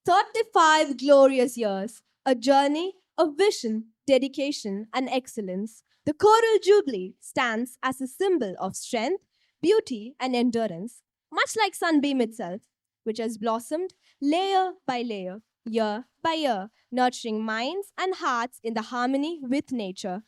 35 glorious years, a journey of vision, dedication, and excellence. The Coral Jubilee stands as a symbol of strength, beauty, and endurance, much like Sunbeam itself, which has blossomed layer by layer, year by year, nurturing minds and hearts in the harmony with nature.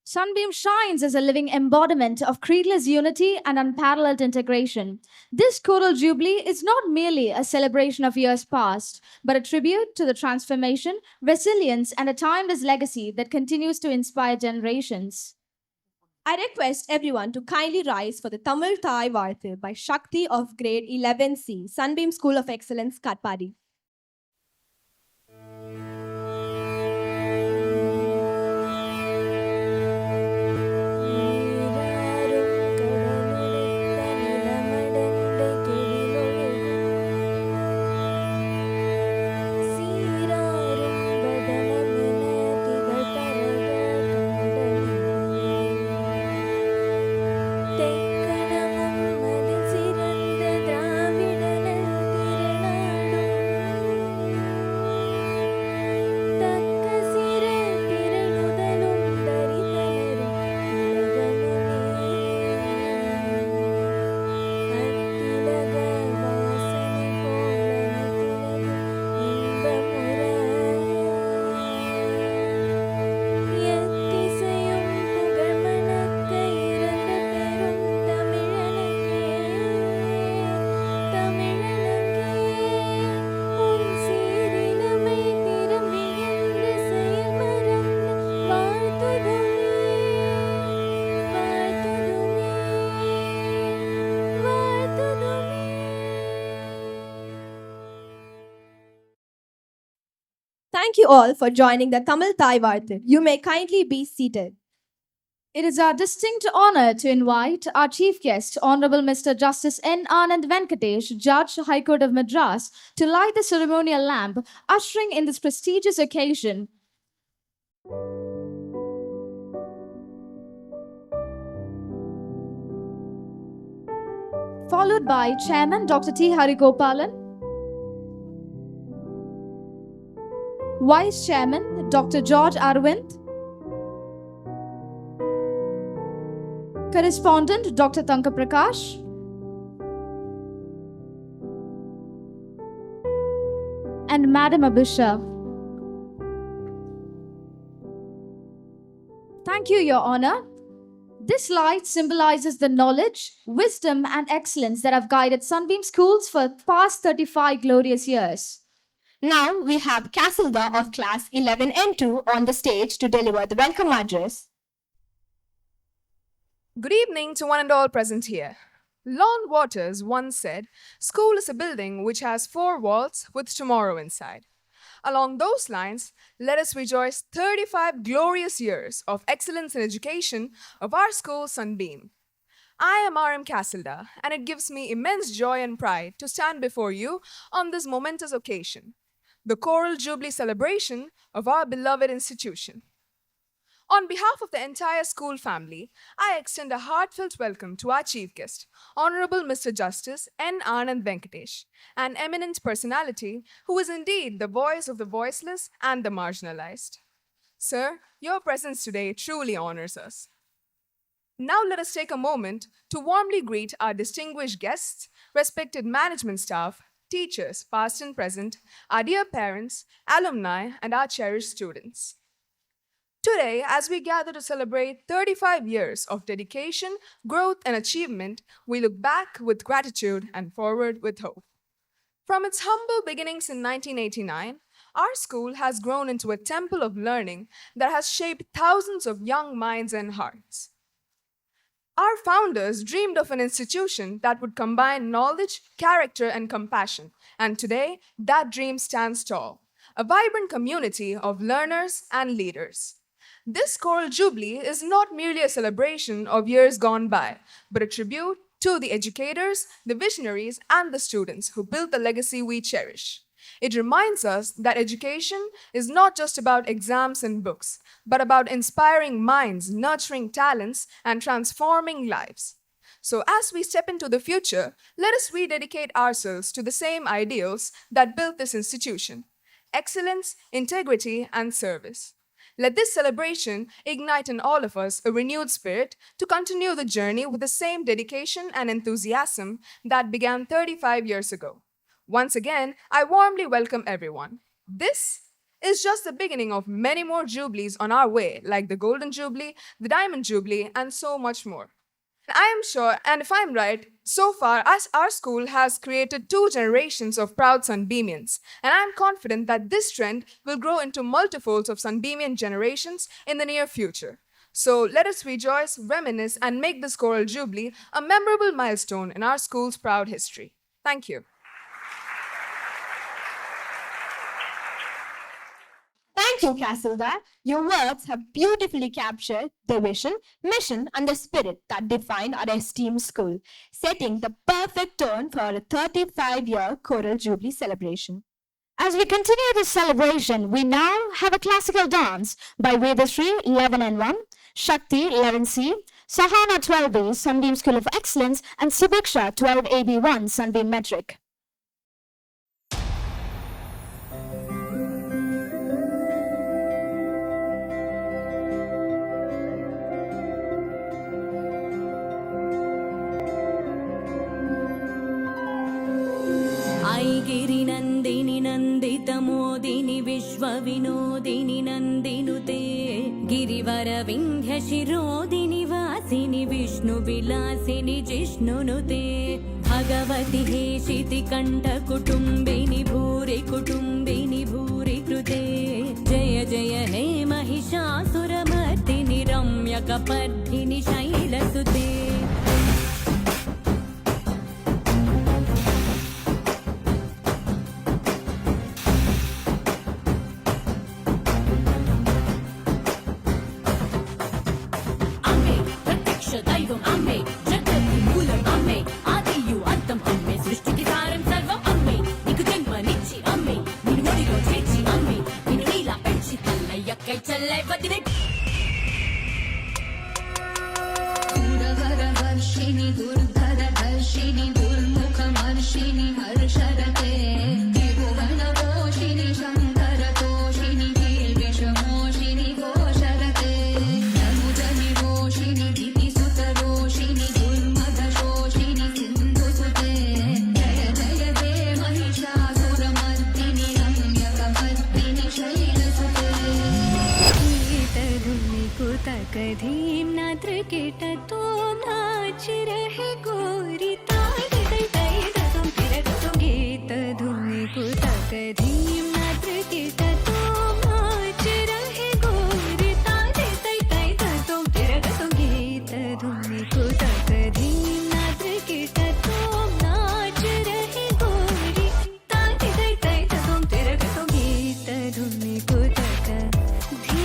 Sunbeam shines as a living embodiment of creedless unity and unparalleled integration. This Coral Jubilee is not merely a celebration of years past, but a tribute to the transformation, resilience, and a timeless legacy that continues to inspire generations. I request everyone to kindly rise for the Tamil Thai Varthu by Shakti of Grade 11C, Sunbeam School of Excellence, Katpadi. Thank you all for joining the Tamil Thai Varthu. You may kindly be seated. It is our distinct honor to invite our chief guest, Honorable Mr. Justice N. Anand Venkatesh, Judge, High Court of Madras, to light the ceremonial lamp, ushering in this prestigious occasion. Followed by Chairman Dr. T. Harigopalan, Vice Chairman Dr. George Arvind, Correspondent Dr. Tanka Prakash, and Madam Abhisha. Thank you, Your Honor. This light symbolizes the knowledge, wisdom, and excellence that have guided Sunbeam Schools for the past 35 glorious years. Now we have Casilda of Class 11N2 on the stage to deliver the welcome address. Good evening to one and all present here. Lon Waters once said, "School is a building which has 4 walls with tomorrow inside." Along those lines, let us rejoice 35 glorious years of excellence in education of our school, Sunbeam. I am RM Casilda, and it gives me immense joy and pride to stand before you on this momentous occasion, the Coral Jubilee celebration of our beloved institution. On behalf of the entire school family, I extend a heartfelt welcome to our chief guest, Honorable Mr. Justice N. Anand Venkatesh, an eminent personality who is indeed the voice of the voiceless and the marginalized. Sir, your presence today truly honors us. Now let us take a moment to warmly greet our distinguished guests, respected management staff, teachers, past and present, our dear parents, alumni, and our cherished students. Today, as we gather to celebrate 35 years of dedication, growth, and achievement, we look back with gratitude and forward with hope. From its humble beginnings in 1989, our school has grown into a temple of learning that has shaped thousands of young minds and hearts. Our founders dreamed of an institution that would combine knowledge, character, and compassion, and today that dream stands tall, a vibrant community of learners and leaders. This Coral Jubilee is not merely a celebration of years gone by, but a tribute to the educators, the visionaries, and the students who built the legacy we cherish. It reminds us that education is not just about exams and books, but about inspiring minds, nurturing talents, and transforming lives. So, as we step into the future, let us rededicate ourselves to the same ideals that built this institution: excellence, integrity, and service. Let this celebration ignite in all of us a renewed spirit to continue the journey with the same dedication and enthusiasm that began 35 years ago. Once again, I warmly welcome everyone. This is just the beginning of many more Jubilees on our way, like the Golden Jubilee, the Diamond Jubilee, and so much more. I am sure, and if I'm right, so far our school has created two generations of proud Sunbeamians, and I'm confident that this trend will grow into multiples of Sunbeamian generations in the near future. So let us rejoice, reminisce, and make this Coral Jubilee a memorable milestone in our school's proud history. Thank you. Thank you, Castledar. Your words have beautifully captured the vision, mission, and the spirit that define our esteemed school, setting the perfect tone for a 35-year Coral Jubilee celebration. As we continue this celebration, we now have a classical dance by Vedashree 11 and 1, Shakti 11C, Sahana 12B, Sunbeam School of Excellence, and Sibiksha 12AB1, Sunbeam Metric. ऐगिरि नन्दिनि नन्दितमोदिनि विश्वविनोदिनि नन्दिनुते गिरिवरविन्ध्यशिरोदिनि वासिनि विष्णुविलासिनि जिष्णुनुते भगवति हेशिति कण्ठकुटुम्बिनि भूरि कुटुम्बिनि भूरि कृते जय जय हे महिषासुरमर्दिनि रम्यकपर्दिनि शैलसुते दैवम् अम्मे जगति मूलम् अम्मे आदियु अन्तम् अम्मे सृष्टिकि सारं सर्वम् अम्मे निकु जन्मनिच्చి अम्मे निनु नोडिलो చేర్చి अम्मे निनु नीला పెంచి తల్లయ్యకై చల్లై వదిలే दूरवरवर्षिणि दुर्धरधर्षिणि दुर्मुखमर्षिणि हर्षरते त्रिभुवनपोषिणि शङ्करतोषिणि विषमोषिणि घोषरते नमुजनिरोषिणि दितिसुतरोषिणि दुर्मदशोषिणि सिन्धुसुते जय जय दे महिषासुरमर्दिनि रम्यकमर्दिनि शैलसुते कुतकधीं नात्रकीटतो नाचिरहे गोरी ताडदैदैदतं तिरगतो गीतधुनि कुतकधीं नात्रकीटतो नाचिरहे गोरी ताडदैदैदतं तिरगतो गीतधुनि कुतकधीं नात्रकीटतो नाचिरहे गोरी ताडदैदैदतं तिरगतो गीतधुनि कुतकधीं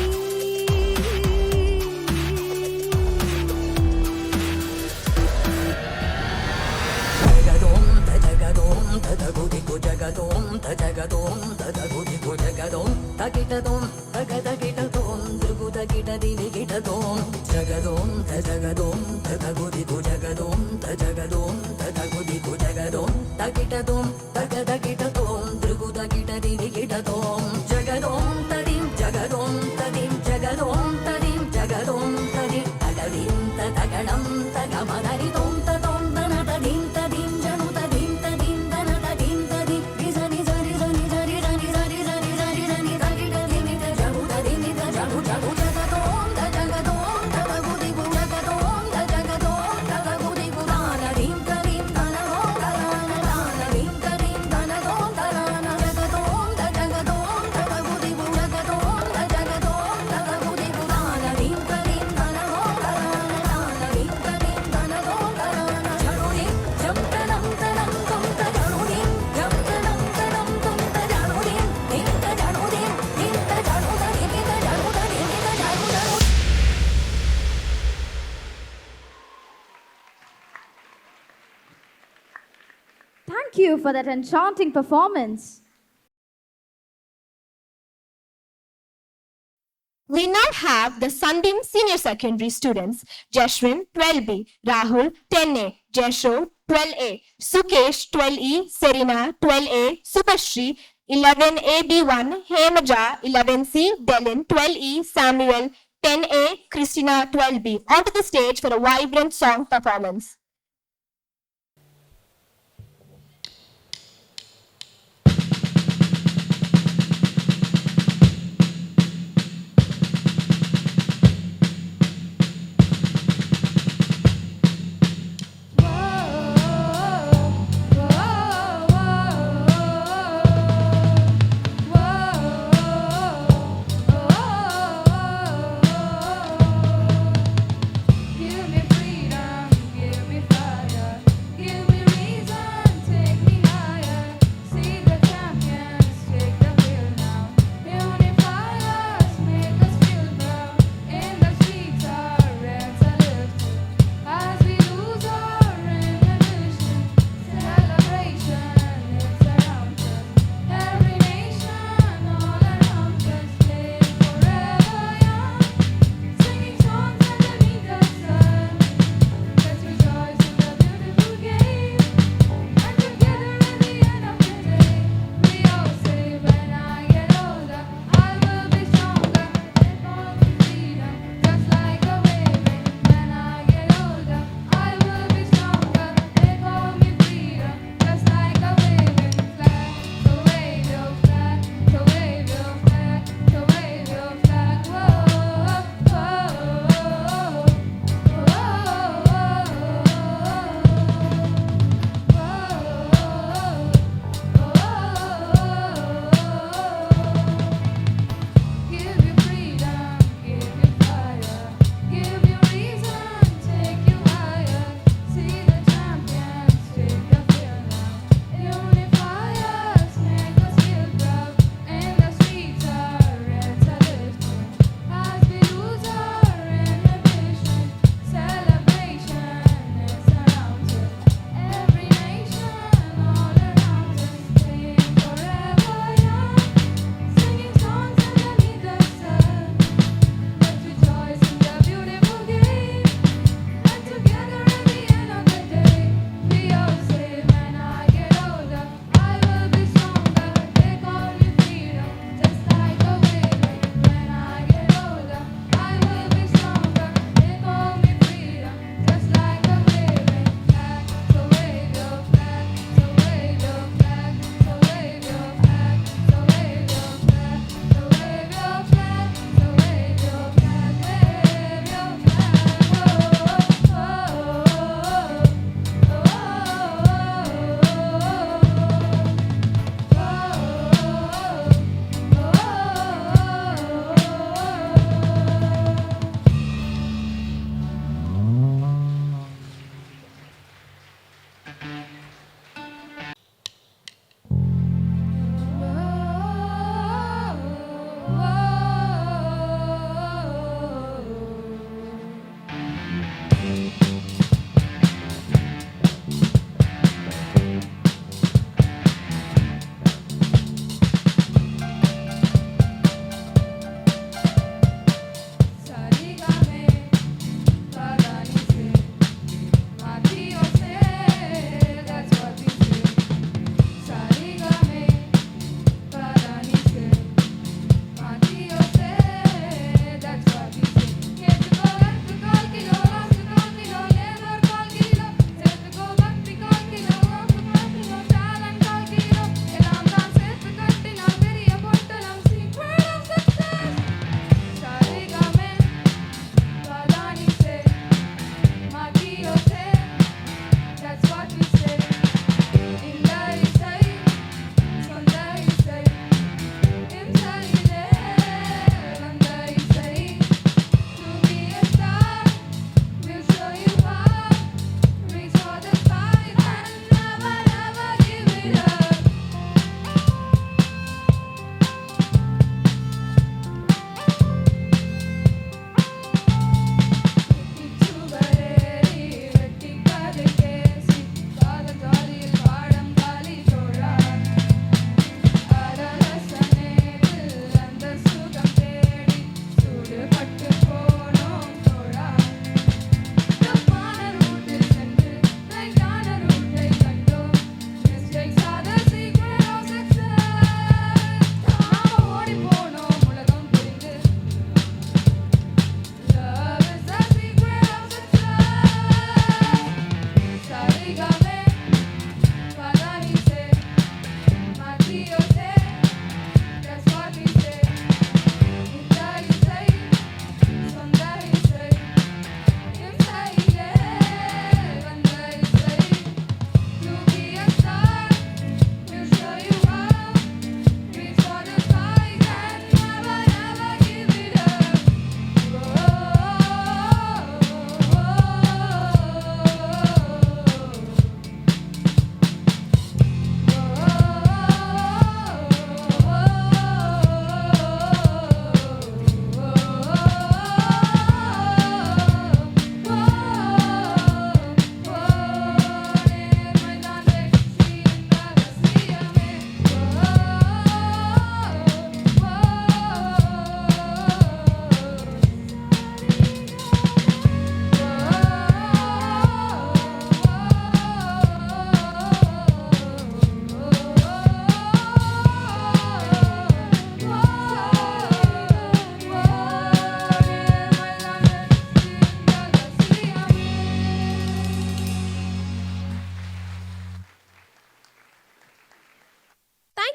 జగదోం తజగదోం తదగుదిగు జగదోం తకిటదోం తగదకిటదోం దుగుదకిటదిని కిటదోం జగదోం తజగదోం తదగుదిగు జగదోం తజగదోం తదగుదిగు జగదోం తకిటదోం తగదకిటదోం దుగుదకిటదిని కిటదోం జగదోం తదిం జగదోం తదిం జగదోం తదిం జగదోం తదిం తగదిం తగడం తగమదరిదోం తదోం తనతదిం తదిం జను తదిం తదిం తనతదిం తదిం రిజని జరి జని జరి జని జరి జని జరి జని తగిటదిని తజగు తదిని తజగు జగు జగదోం తజగదోం తగగుదిగు జగదోం తజగదోం తగగుదిగు తానదిం తదిం తనగోం తరాన తానదిం తదిం తనగోం తరాన జగదోం తజగదోం తగగుదిగు జగదోం తజగదోం తగగుదిగు తానదిం తదిం తనగోం తరాన తానదిం తదిం తనగోం తరాన జరుడిం జంతనం తనం తం తజరుడిం జంతనం తనం తం తజరుడిం ఇంత జరుడిం ఇంత జరుడని ఇంత జరుడని ఇంత జరుడని Thank you for that enchanting performance. We now have have the Sunbeam Senior Secondary students, Jashwin 12B, Rahul 10A, Jesho 12A, Sukesh 12E, Serena 12A, Supashri 11AB1, Hemaja 11C, Delin 12E, Samuel 10A, Christina 12B onto the stage for a vibrant song performance. Give me freedom, give me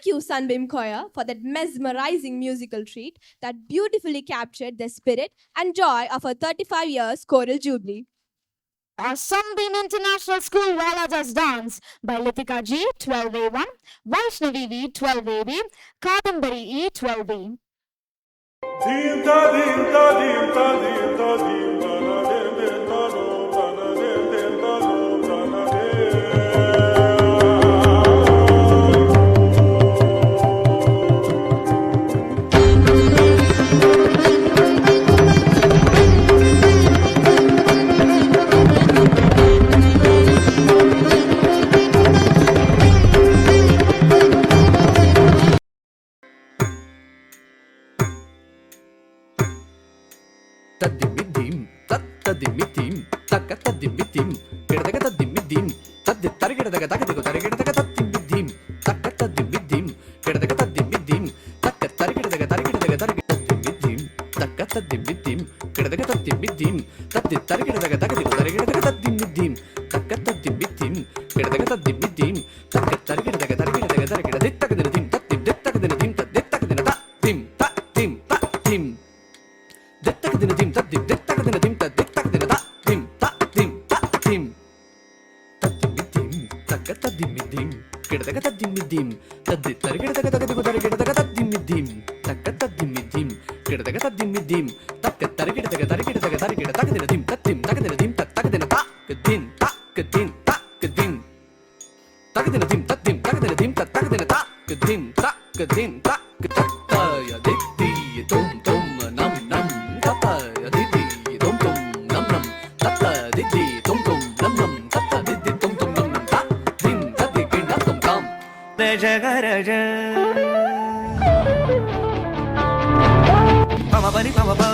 you, Sunbeam Choir, for that mesmerizing musical treat that beautifully captured the spirit and joy of our 35 years Choral Jubilee. Our Sunbeam International School Wala Does Dance by Litika G, 12A1, Vaishnavi V, 12AB, Kadambari E, 12B. Tadimidim, tadimidim, takatadimidim, kiradakatadimidim, taditarigadagatagadigo, tarigadagatadim, takatadimidim, kiradakatadimidim, takatarigadagatadim, takatadimidim, kiradakatadimidim, taditarigadagatagadigo, tarigadagatadim, takatadimidim, kiradakatadimidim, takatarigadagatadim, taditakadinadim, taditakadinadim, tadim, tadim. Dittakadinadim, tadim, dittakadinadim, taditakadinadim, tadim, tadim. Tadimidim, takatadimidim, kiradakatadimidim, taditarigadagatagadigo, tarigadagatadim, takatadimidim, kiradakatadimidim, takatarigadagatadim, tadim, takadinadim, takadinatakadim, takadin, takadin. Takadinadim, tadim, takadinadim, takadinatakadim, takadin, takataya, diddi, dum, dum, nam, nam, tataya, diddi, dum, dum, nam, nam, tata, diddi, dum, dum, nam, nam, tata, diddi, dum, dum, nam, nam, ta, din, tadi, ginda, dum, dum. Raja Raja Pama Bani Pama Ba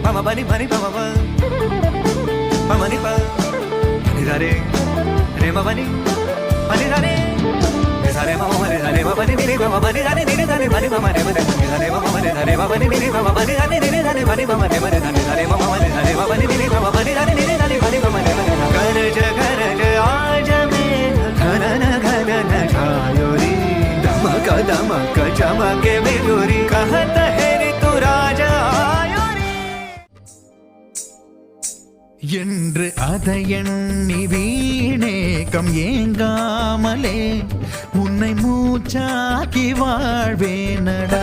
Pama Bani Bani Pama Ba Pama Ni Pa Ni Re Re Ma Bani Bani Re Re Sa Re Ma Ma Re Sa Re Ma Bani Ni Re Ma Bani Re Ni Re Sa Re Bani Ma Ma Re Ma Re Sa Re Ma Ma Re Sa Re Ma Bani Ni Re Ma Bani Re Ni Re Sa Re Bani Ma Ma Re Ma Re Sa Re Ma Ma Re Sa Re Ma Bani Ni Re Ma Bani Re Ni Re Sa Re Bani Ma Ma Re Ma Re Garaj Garaj Aaj mein Ghanana Ghanana Chayori Damaka Damaka Chamake Mejori Kahat hai Ritu Raja Ayori என்று அதை எண்ணி வீணேக்கம் ஏங்காமலே உன்னை மூச்சாக்கி வாழ்வேனடா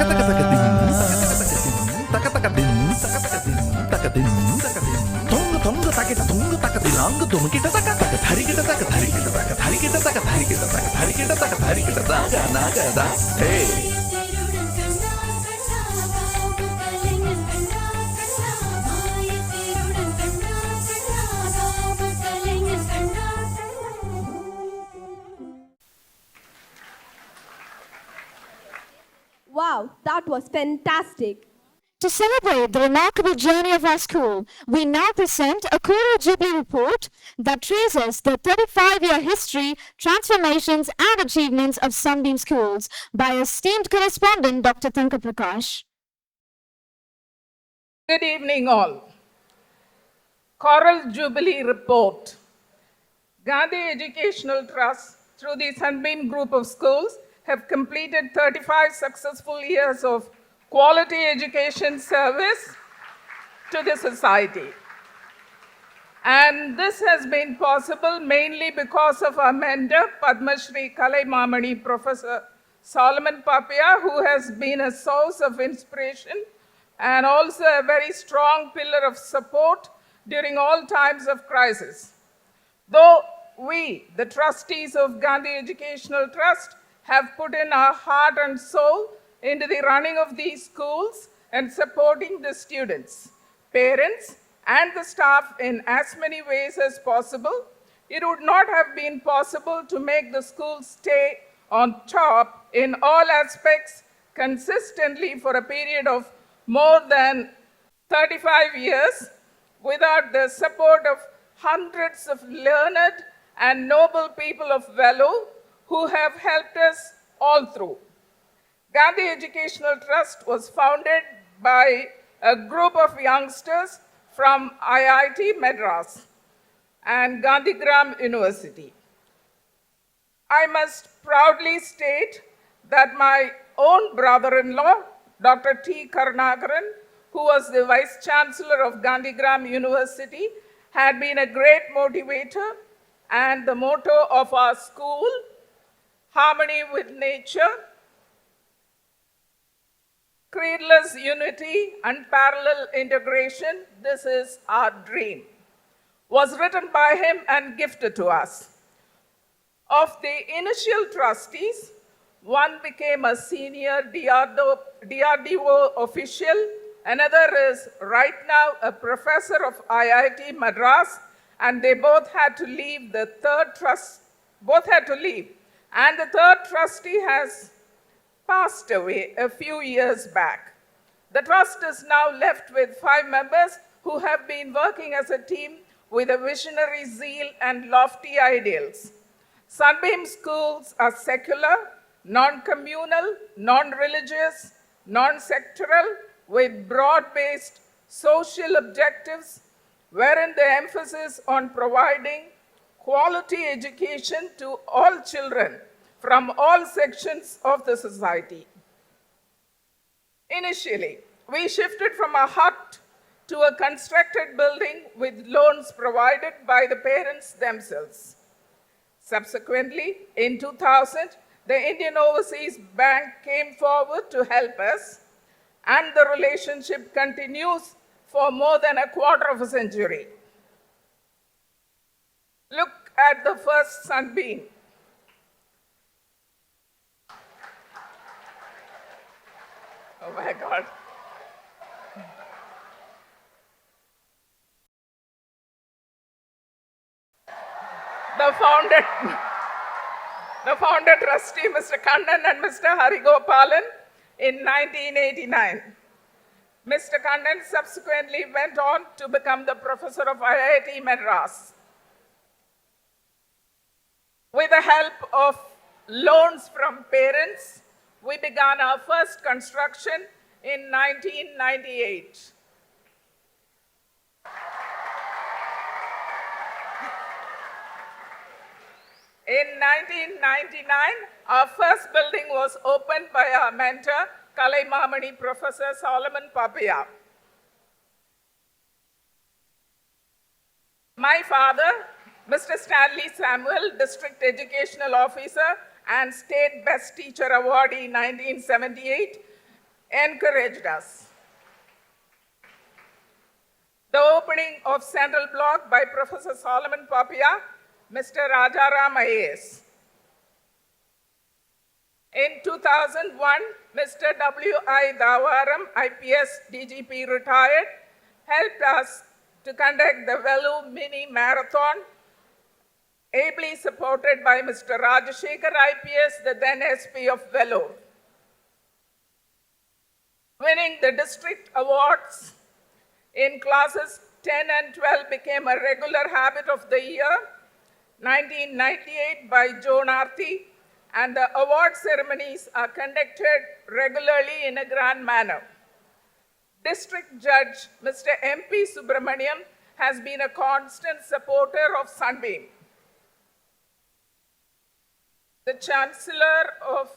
Wow, that was fantastic. To celebrate the remarkable journey of our school, we now present a Coral Jubilee report that traces the 35-year history, transformations and achievements of Sunbeam Schools by esteemed correspondent Dr. Tanka Prakash. Good evening, all. Coral Jubilee report. Gandhi Educational Trust, through the Sunbeam Group of Schools, have completed 35 successful years of quality education service to the society. And this has been possible mainly because of our mentor, Padma Shri Kalai Mamani, Professor Solomon Papia, who has been a source of inspiration and also a very strong pillar of support during all times of crisis. Though we, the trustees of Gandhi Educational Trust, have put in our heart and soul into the running of these schools and supporting the students, parents, and the staff in as many ways as possible, it would not have been possible to make the schools stay on top in all aspects consistently for a period of more than 35 years without the support of hundreds of learned and noble people of valor who have helped us all through. Gandhi Educational Trust was founded by a group of youngsters from IIT Madras and Gandhigram University. I must proudly state that my own brother-in-law, Dr. T. Karnagaran, who was the Vice Chancellor of Gandhigram University, had been a great motivator, and the motto of our school, harmony with nature, creedless unity, unparalleled integration, this is our dream, was written by him and gifted to us. Of the initial trustees, one became a senior DRDO official, another is right now a professor of IIT Madras, and they both had to leave. And the third trustee has passed away a few years back. The trust is now left with 5 members who have been working as a team with a visionary zeal and lofty ideals. Sunbeam schools are secular, non-communal, non-religious, non-sectoral, with broad-based social objectives, wherein the emphasis on providing quality education to all children from all sections of the society. Initially, we shifted from a hut to a constructed building with loans provided by the parents themselves. Subsequently, in 2000, the Indian Overseas Bank came forward to help us, and the relationship continues for more than a quarter of a century. Look at the first Sunbeam. Oh my God. The founder trustee, Mr. Kannan and Mr. Harigopalan, in 1989. Mr. Kannan subsequently went on to become the professor of IIT Madras. With the help of loans from parents, we began our first construction in 1998. In 1999, our first building was opened by our mentor, Kalai Mamani Professor Solomon Papaya. My father, Mr. Stanley Samuel, District Educational Officer and State Best Teacher Awardee 1978, encouraged us. The opening of Central Block by Professor Solomon Papaya, Mr. Rajaram IAS. In 2001, Mr. W.I. Davaram, IPS DGP retired, helped us to conduct the Velu Mini Marathon, ably supported by Mr. Rajashekhar IPS, the then SP of Vellore. Winning the district awards in classes 10 and 12 became a regular habit of the year, 1998 by Joan Arthi, and the award ceremonies are conducted regularly in a grand manner. District Judge Mr. M.P. Subramaniam has been a constant supporter of Sunbeam. The Chancellor of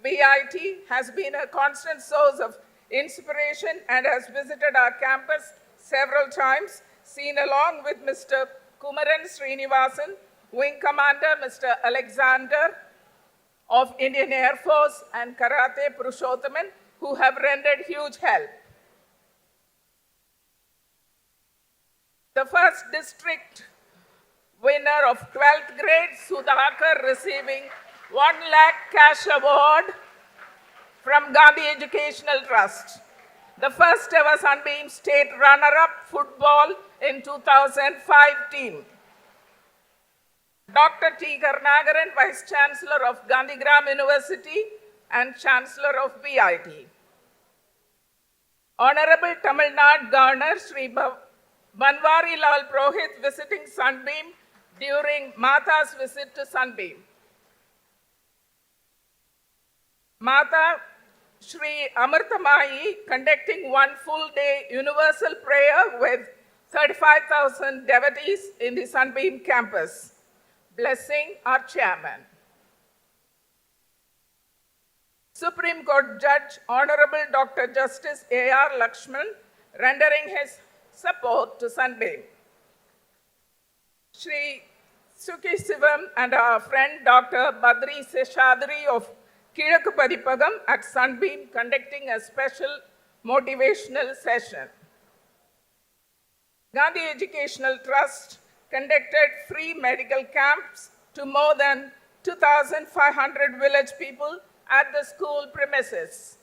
VIT has been a constant source of inspiration and has visited our campus several times, seen along with Mr. Kumaran Srinivasan, Wing Commander Mr. Alexander of Indian Air Force, and Karate Purushothaman, who have rendered huge help. The first district winner of 12th grade, Sudhakar, receiving 1 lakh cash award from Gandhi Educational Trust. The first ever Sunbeam State runner-up football in 2005 team. Dr. T. Karnagaran, Vice Chancellor of Gandhigram University and Chancellor of VIT. Honorable Tamil Nadu Governor Sri Banwari Lal Purohit visiting Sunbeam during Mata's visit to Sunbeam. Mata Sri Amartamayi conducting 1 full day universal prayer with 35,000 devotees in the Sunbeam campus. Blessing our chairman. Supreme Court Judge Honorable Dr. Justice A.R. Lakshman, rendering his support to Sunbeam. Shri Suki Sivam and our friend Dr. Badri Seshadri of Kizhakku Padipagam at Sunbeam conducting a special motivational session. Gandhi Educational Trust conducted free medical camps to more than 2,500 village people at the school premises.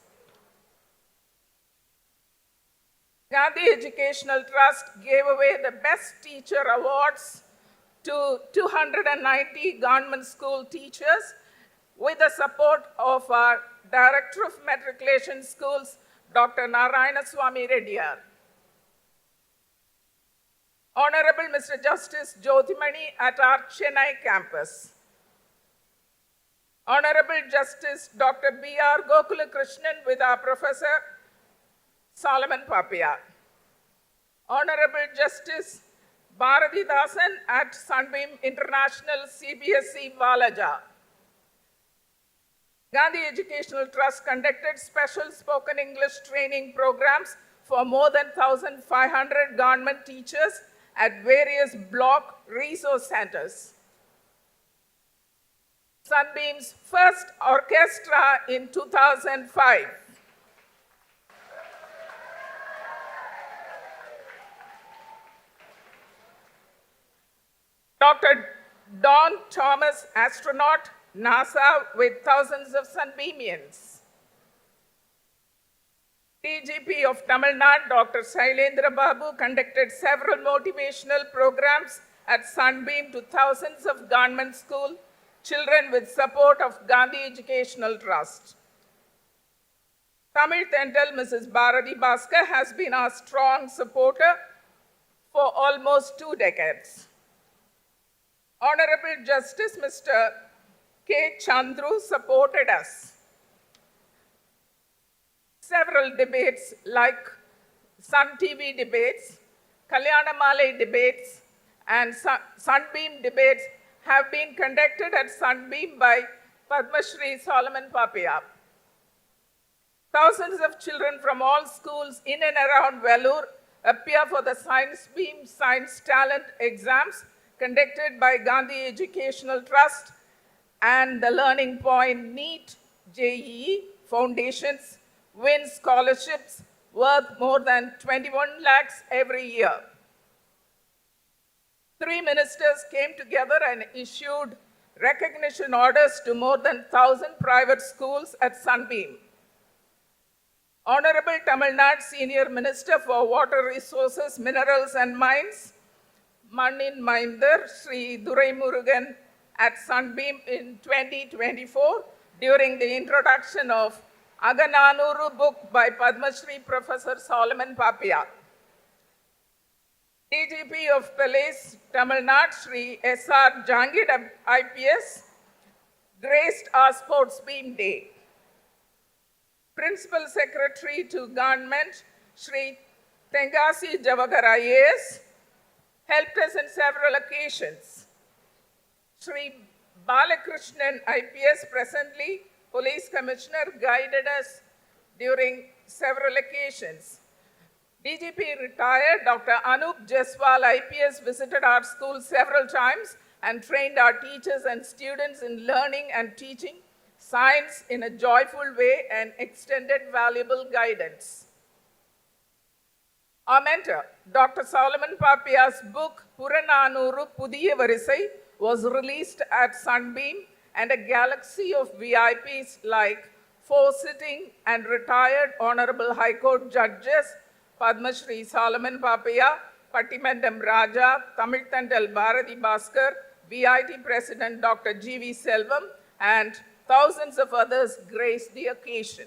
Gandhi Educational Trust gave away the Best Teacher Awards to 290 government school teachers with the support of our Director of Matriculation Schools, Dr. Narayana Swami Reddyar. Honorable Mr. Justice Jyothimani at our Chennai campus. Honorable Justice Dr. B.R. Gokula Krishnan with our Professor Solomon Papia. Honorable Justice Bharati Dasan at Sunbeam International CBSE Valaja. Gandhi Educational Trust conducted special spoken English training programs for more than 1,500 government teachers at various block resource centers. Sunbeam's first orchestra in 2005. Dr. Don Thomas, astronaut, NASA, with thousands of Sunbeamians. DGP of Tamil Nadu, Dr. Shailendra Babu, conducted several motivational programs at Sunbeam to thousands of government school children with support of Gandhi Educational Trust. Tamil Tendal, Mrs. Bharati Bhaskar, has been our strong supporter for almost 2 decades. Honorable Justice Mr. K. Chandru supported us. Several debates like Sun TV debates, Kalyanamale debates, and Sunbeam debates have been conducted at Sunbeam by Padma Shri Solomon Papia. Thousands of children from all schools in and around Vellore appear for the Science Beam Science Talent exams conducted by Gandhi Educational Trust and the Learning Point NEET JEE foundations win scholarships worth more than 21 lakhs every year. 3 ministers came together and issued recognition orders to more than 1,000 private schools at Sunbeam. Honorable Tamil Nadu Senior Minister for Water Resources, Minerals and Mines, Mannin Maindar, Sri Durai Murugan at Sunbeam in 2024 during the introduction of Agananuru book by Padma Shri Professor Solomon Papia. DGP of Police, Tamil Nadu, Sri S.R. Jangid IPS, graced our Sports Beam Day. Principal Secretary to Government, Sri Tengasi Javagar IAS, helped us in several occasions. Sri Balakrishnan IPS, presently Police Commissioner, guided us during several occasions. DGP retired Dr. Anup Jaiswal IPS visited our school several times and trained our teachers and students in learning and teaching science in a joyful way and extended valuable guidance. Our mentor, Dr. Solomon Papia's book, Purananuru Pudiya Varisai, was released at Sunbeam, and a galaxy of VIPs like 4 sitting and retired Honorable High Court judges, Padma Shri Solomon Papia, Pattimandam Raja, Tamil Tendal Bharati Bhaskar, VIT President Dr. G.V. Selvam, and thousands of others graced the occasion.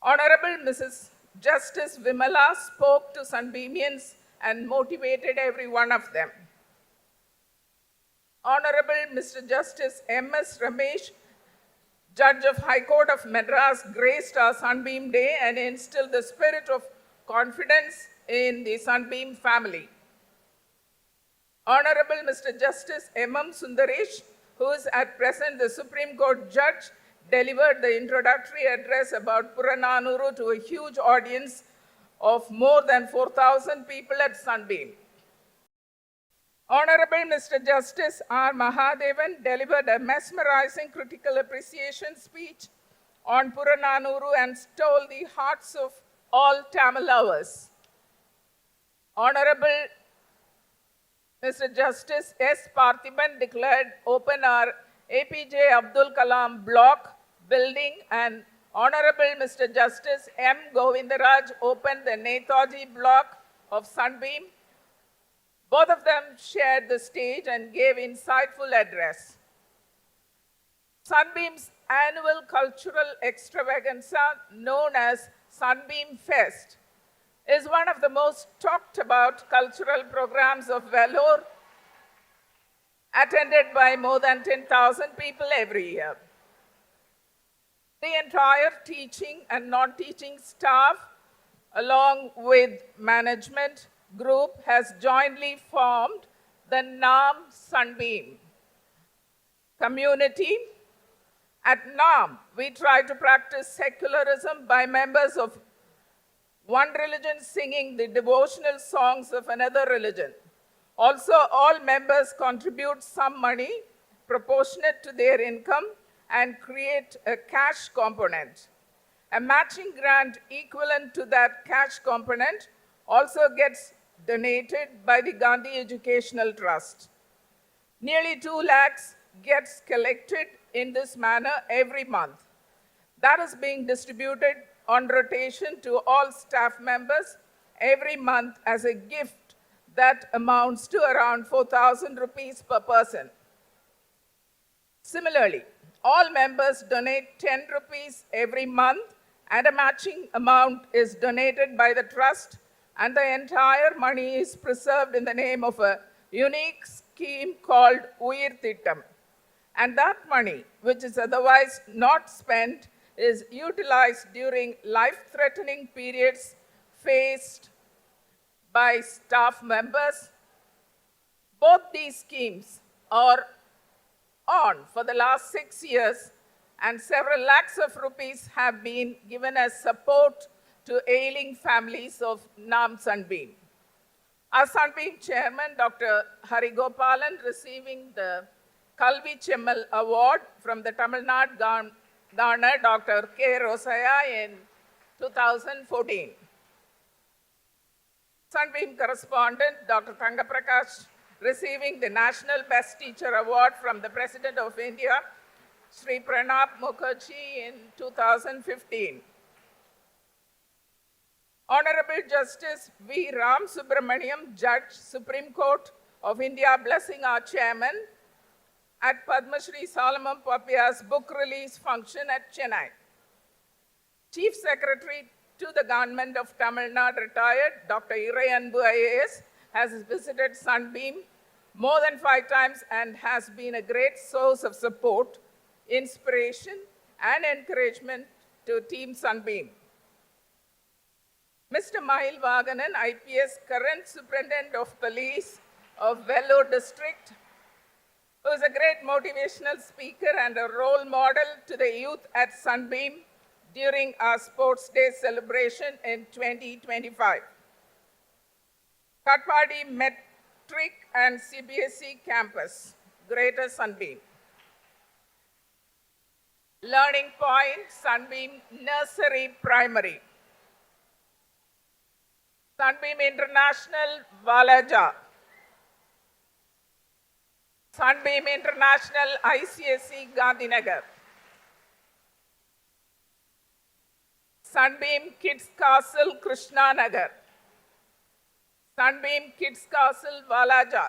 Honorable Mrs. Justice Vimala spoke to Sunbeamians and motivated every one of them. Honorable Mr. Justice M.S. Ramesh, Judge of High Court of Madras, graced our Sunbeam Day and instilled the spirit of confidence in the Sunbeam family. Honorable Mr. Justice M.M. Sundaresh, who is at present the Supreme Court Judge, delivered the introductory address about Purananuru to a huge audience of more than 4,000 people at Sunbeam. Honorable Mr. Justice R. Mahadevan delivered a mesmerizing critical appreciation speech on Purananuru and stole the hearts of all Tamil lovers. Honorable Mr. Justice S. Parthiban declared open our APJ Abdul Kalam block building, and Honorable Mr. Justice M. Govindaraj opened the Netaji block of Sunbeam. Both of them shared the stage and gave insightful address. Sunbeam's annual cultural extravaganza, known as Sunbeam Fest, is one of the most talked about cultural programs of Vellore, attended by more than 10,000 people every year. The entire teaching and non-teaching staff, along with management group, has jointly formed the NAM Sunbeam community. At NAM, we try to practice secularism by members of one religion singing the devotional songs of another religion. Also, all members contribute some money proportionate to their income and create a cash component. A matching grant equivalent to that cash component also gets donated by the Gandhi Educational Trust. Nearly 2 lakhs gets collected in this manner every month. That is being distributed on rotation to all staff members every month as a gift that amounts to around 4,000 rupees per person. Similarly, all members donate 10 rupees every month, and a matching amount is donated by the trust, and the entire money is preserved in the name of a unique scheme called Uyir Thittam. And that money, which is otherwise not spent, is utilized during life-threatening periods faced by staff members. Both these schemes are on for the last 6 years, and several lakhs of rupees have been given as support to ailing families of NAM Sunbeam. Our Sunbeam chairman, Dr. Hari Gopalan, receiving the Kalvi Chemmal Award from the Tamil Nadu Governor, Dr. K. Rosaya, in 2014. Sunbeam correspondent, Dr. Thanga Prakash, receiving the National Best Teacher Award from the President of India, Sri Pranab Mukherjee, in 2015. Honorable Justice V. Ram Subramaniam, Judge, Supreme Court of India, blessing our chairman at Padma Shri Solomon Papia's book release function at Chennai. Chief Secretary to the Government of Tamil Nadu, retired Dr. Irayanbu IAS, has visited Sunbeam more than 5 times and has been a great source of support, inspiration, and encouragement to Team Sunbeam. Mr. Mail Vaganan, IPS, current Superintendent of Police of Vellore District, who is a great motivational speaker and a role model to the youth at Sunbeam during our Sports Day celebration in 2025. Katpadi Metric and CBSE Campus, Greater Sunbeam. Learning Point, Sunbeam Nursery Primary. Sunbeam International, Valaja. Sunbeam International, ICSE, Gandhinagar. Sunbeam Kids Castle, Krishnanagar. Sunbeam Kids Castle, Valaja.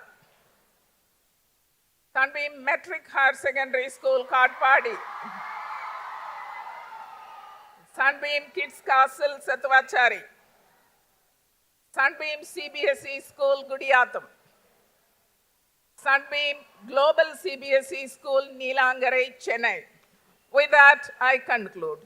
Sunbeam Metric Higher Secondary School, Katpadi. Sunbeam Kids Castle, Satvachari. Sunbeam CBSE School, Gudiyatham. Sunbeam Global CBSE School, Neelangarai, Chennai. With that, I conclude.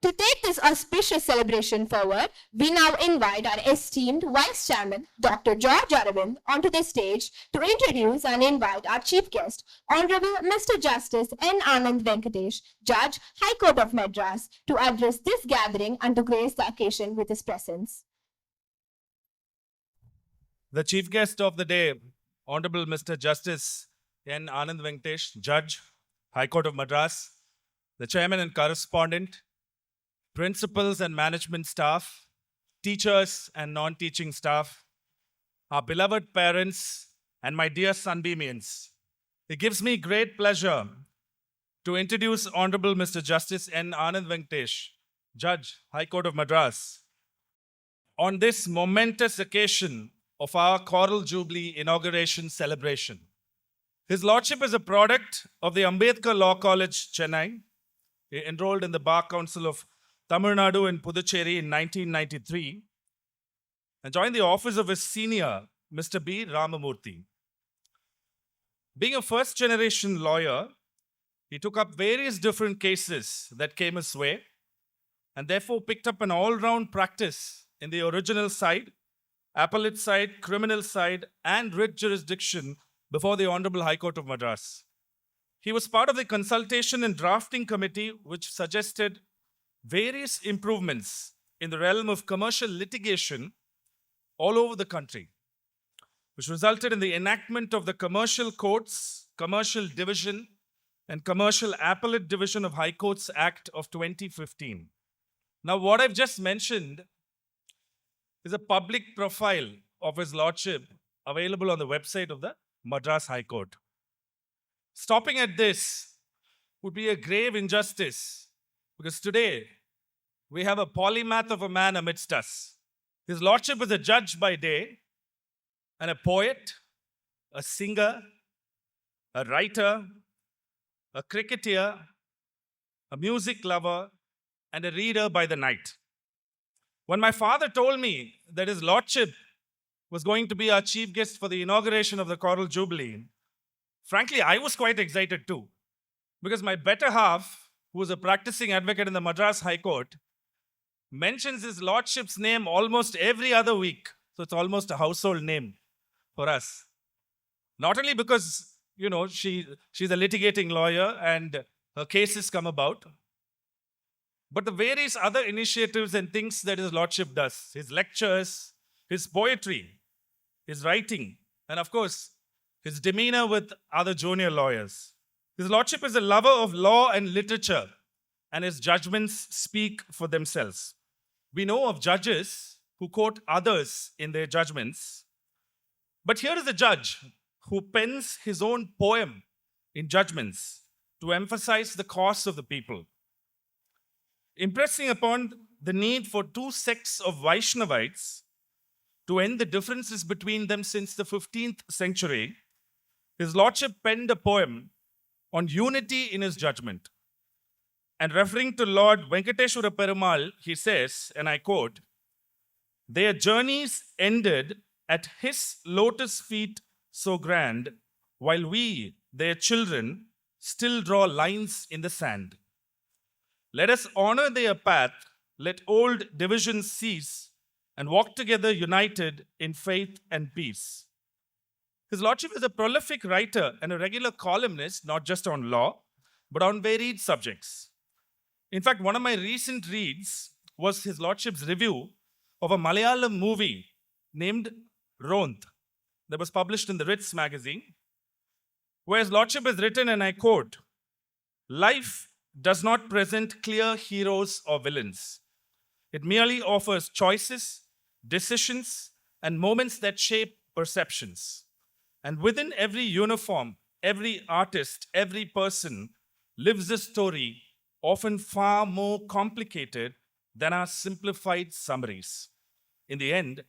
To take this auspicious celebration forward, we now invite our esteemed Vice Chairman, Dr. George Aravind, onto the stage to introduce and invite our Chief Guest, Honorable Mr. Justice N. Anand Venkatesh, Judge, High Court of Madras, to address this gathering and to grace the occasion with his presence. The Chief Guest of the day, Honorable Mr. Justice N. Anand Venkatesh, Judge, High Court of Madras, the Chairman and Correspondent, principals and management staff, teachers and non-teaching staff, our beloved parents, and my dear Sunbeamians. It gives me great pleasure to introduce Honorable Mr. Justice N. Anand Venkatesh, Judge, High Court of Madras, on this momentous occasion of our Coral Jubilee Inauguration celebration. His Lordship is a product of the Ambedkar Law College, Chennai. He enrolled in the Bar Council of Tamil Nadu and Puducherry in 1993 and joined the office of his senior, Mr. B. Ramamurthy. Being a first-generation lawyer, he took up various different cases that came his way and therefore picked up an all-round practice in the original side, appellate side, criminal side, and writ jurisdiction before the Honorable High Court of Madras. He was part of the consultation and drafting committee which suggested various improvements in the realm of commercial litigation all over the country, which resulted in the enactment of the Commercial Courts, Commercial Division, and Commercial Appellate Division of High Courts Act of 2015. Now, what I've just mentioned is a public profile of His Lordship available on the website of the Madras High Court. Stopping at this would be a grave injustice because today we have a polymath of a man amidst us. His Lordship is a judge by day and a poet, a singer, a writer, a cricketer, a music lover, and a reader by the night. When my father told me that His Lordship was going to be our chief guest for the inauguration of the Coral Jubilee, frankly, I was quite excited too, because my better half, who was a practicing advocate in the Madras High Court, mentions His Lordship's name almost every other week. So it's almost a household name for us. Not only because, she's a litigating lawyer and her cases come about, but the various other initiatives and things that His Lordship does, his lectures, his poetry, his writing, and of course, his demeanor with other junior lawyers. His Lordship is a lover of law and literature, and his judgments speak for themselves. We know of judges who quote others in their judgments, but here is a judge who pens his own poem in judgments to emphasize the cause of the people, impressing upon the need for two sects of Vaishnavites to end the differences between them since the 15th century. His Lordship penned a poem on unity in his judgment. And referring to Lord Venkateshwara Perumal, he says, and I quote, "Their journeys ended at his lotus feet so grand, while we, their children, still draw lines in the sand. Let us honor their path, let old divisions cease, and walk together united in faith and peace." His Lordship is a prolific writer and a regular columnist, not just on law, but on varied subjects. In fact, one of my recent reads was His Lordship's review of a Malayalam movie named Ronth that was published in the Ritz magazine, where His Lordship has written, and I quote, "Life does not present clear heroes or villains. It merely offers choices, decisions, and moments that shape perceptions. And within every uniform, every artist, every person lives a story often far more complicated than our simplified summaries. In the end,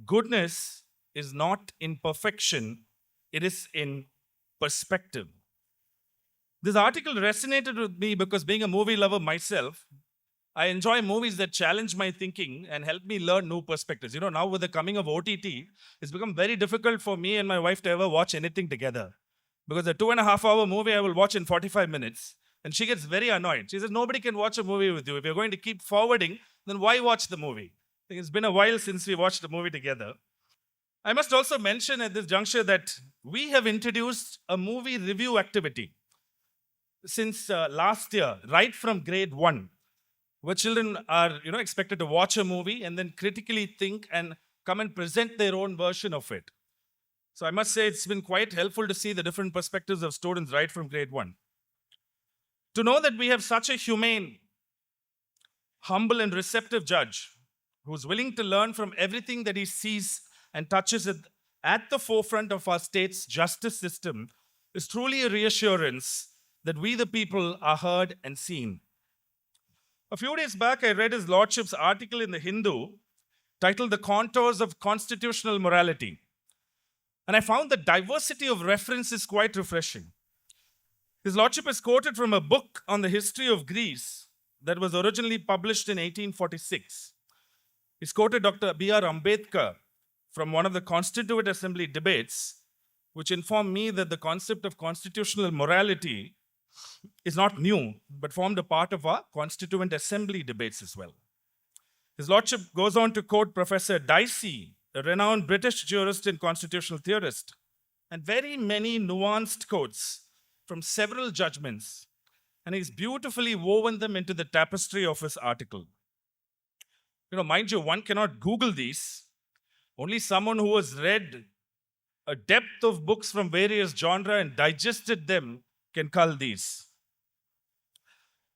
goodness is not in perfection, it is in perspective." This article resonated with me because being a movie lover myself, I enjoy movies that challenge my thinking and help me learn new perspectives. Now with the coming of OTT, it's become very difficult for me and my wife to ever watch anything together. Because a 2.5-hour movie I will watch in 45 minutes, And she gets very annoyed. She says, nobody can watch a movie with you. If you're going to keep forwarding, then why watch the movie? I think it's been a while since we watched a movie together. I must also mention at this juncture that we have introduced a movie review activity since last year, right from grade 1, where children are expected to watch a movie and then critically think and come and present their own version of it. So I must say it's been quite helpful to see the different perspectives of students right from grade 1. To know that we have such a humane, humble and receptive judge who's willing to learn from everything that he sees and touches it at the forefront of our state's justice system is truly a reassurance that we the people are heard and seen. A few days back, I read His Lordship's article in the Hindu titled The Contours of Constitutional Morality. And I found the diversity of references quite refreshing. His Lordship is quoted from a book on the history of Greece that was originally published in 1846. He's quoted Dr. B.R. Ambedkar from one of the Constituent Assembly debates, which informed me that the concept of constitutional morality is not new, but formed a part of our Constituent Assembly debates as well. His Lordship goes on to quote Professor Dicey, a renowned British jurist and constitutional theorist, and very many nuanced quotes from several judgments, and he's beautifully woven them into the tapestry of his article. Mind you, one cannot Google these. Only someone who has read a depth of books from various genres and digested them can cull these.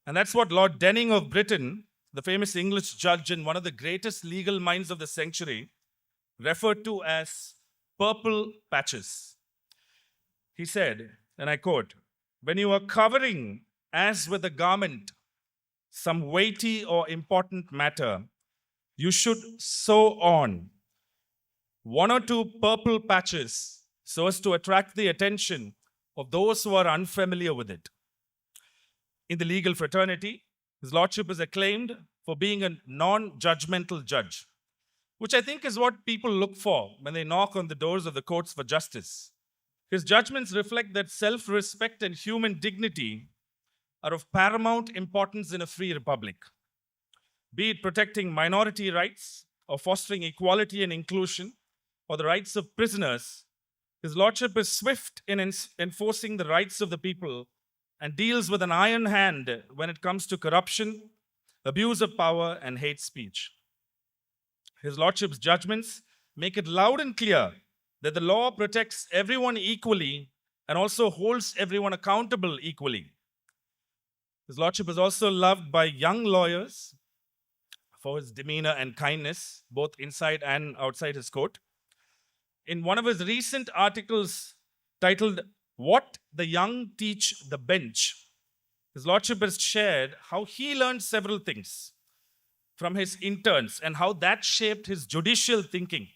And that's what Lord Denning of Britain, the famous English judge and one of the greatest legal minds of the century, referred to as purple patches. He said, and I quote, "When you are covering as with a garment some weighty or important matter, you should sew on one or two purple patches so as to attract the attention of those who are unfamiliar with it." In the legal fraternity, His Lordship is acclaimed for being a non-judgmental judge, which I think is what people look for when they knock on the doors of the courts for justice. His judgments reflect that self-respect and human dignity are of paramount importance in a free republic. Be it protecting minority rights or fostering equality and inclusion or the rights of prisoners, His Lordship is swift in enforcing the rights of the people and deals with an iron hand when it comes to corruption, abuse of power, and hate speech. His Lordship's judgments make it loud and clear that the law protects everyone equally and also holds everyone accountable equally. His Lordship is also loved by young lawyers for his demeanor and kindness, both inside and outside his court. In one of his recent articles titled, "What the Young Teach the Bench," His Lordship has shared how he learned several things from his interns and how that shaped his judicial thinking.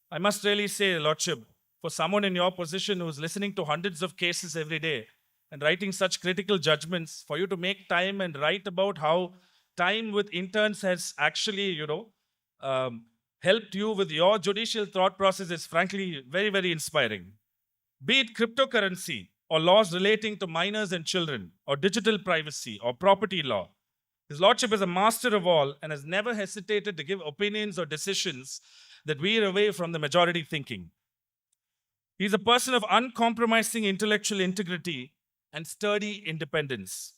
I must really say, Lordship, for someone in your position who's listening to hundreds of cases every day and writing such critical judgments, for you to make time and write about how time with interns has actually, helped you with your judicial thought process is frankly very, very inspiring. Be it cryptocurrency or laws relating to minors and children or digital privacy or property law, His Lordship is a master of all and has never hesitated to give opinions or decisions that veer away from the majority thinking. He's a person of uncompromising intellectual integrity and sturdy independence.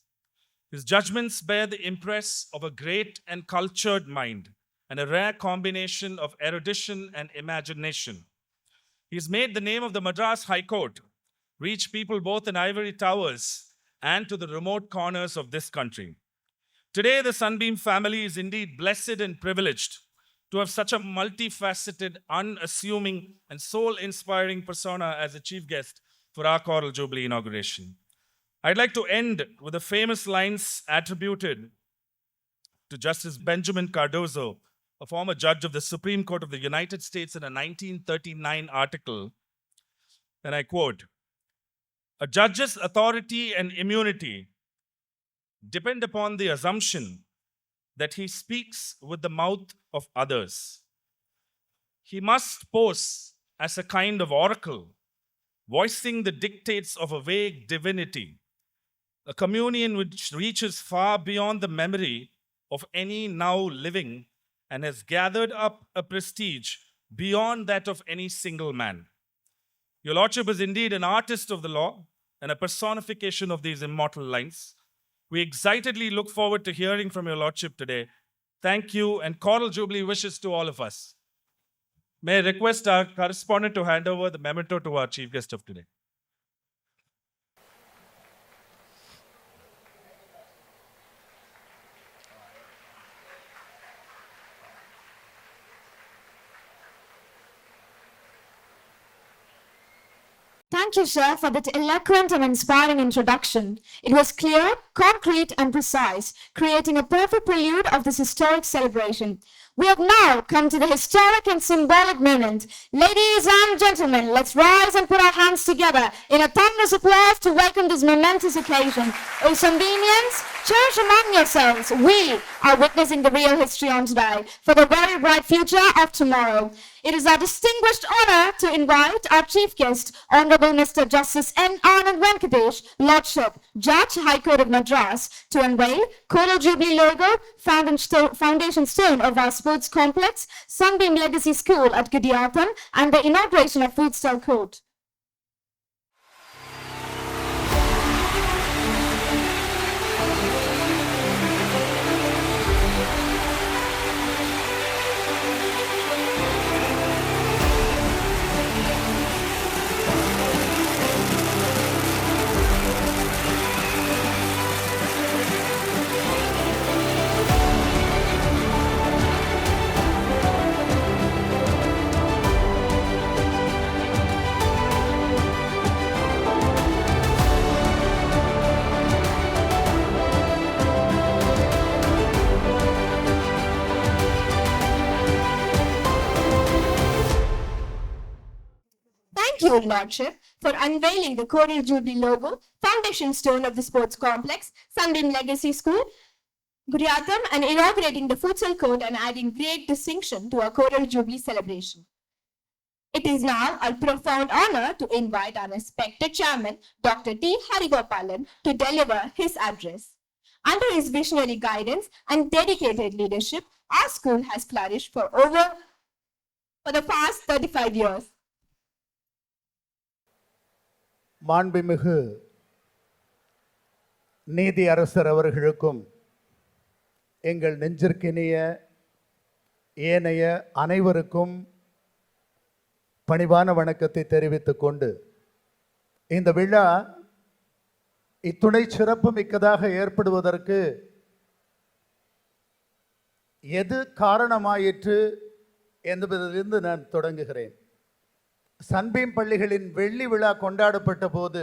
His judgments bear the impress of a great and cultured mind and a rare combination of erudition and imagination. He's made the name of the Madras High Court reach people both in ivory towers and to the remote corners of this country. Today, the Sunbeam family is indeed blessed and privileged to have such a multifaceted, unassuming, and soul-inspiring persona as a chief guest for our Coral Jubilee inauguration. I'd like to end with the famous lines attributed to Justice Benjamin Cardozo, a former judge of the Supreme Court of the United States, in a 1939 article, and I quote, "A judge's authority and immunity depend upon the assumption that he speaks with the mouth of others. He must pose as a kind of oracle, voicing the dictates of a vague divinity, a communion which reaches far beyond the memory of any now living and has gathered up a prestige beyond that of any single man. Your Lordship is indeed an artist of the law and a personification of these immortal lines. We excitedly look forward to hearing from Your Lordship today. Thank you, and Coral Jubilee wishes to all of us. May I request our correspondent to hand over the memento to our chief guest of today. Thank you, sir, for that eloquent and inspiring introduction. It was clear, concrete, and precise, creating a perfect prelude of this historic celebration. We have now come to the historic and symbolic moment. Ladies and gentlemen, let's rise and put our hands together in a thunderous applause to welcome this momentous occasion. O Sunbeamians, cherish among yourselves. We are witnessing the real history on today for the very bright future of tomorrow. It is our distinguished honor to invite our chief guest, Honorable Mr. Justice N. Anand Venkatesh, Lordship, Judge, High Court of Madras, to unveil Coral Jubilee logo, foundation stone of our sports complex, Sunbeam Legacy School at Gudiyatham, and the inauguration of Futsal Court. Thank you, Lordship, for unveiling the Coral Jubilee logo, foundation stone of the sports complex, Sunbeam Legacy School, Gudiyatham, and inaugurating the Futsal Court and adding great distinction to our Coral Jubilee celebration. It is now our profound honor to invite our respected chairman, Dr. T. Harigopalan, to deliver his address. Under his visionary guidance and dedicated leadership, our school has flourished for the past 35 years. மாண்புமிகு நீதி அரசர் அவர்களுக்கும் எங்கள் நெஞ்சிற்கினிய ஏனைய அனைவருக்கும் பணிவான வணக்கத்தை தெரிவித்துக் கொண்டு இந்த விழா இத்துணை சிறப்பு மிக்கதாக ஏற்படுவதற்கு எது காரணமாயிற்று என்பதிலிருந்து நான் தொடங்குகிறேன். சன்பீம் பள்ளிகளின் வெள்ளி விழா கொண்டாடப்பட்ட போது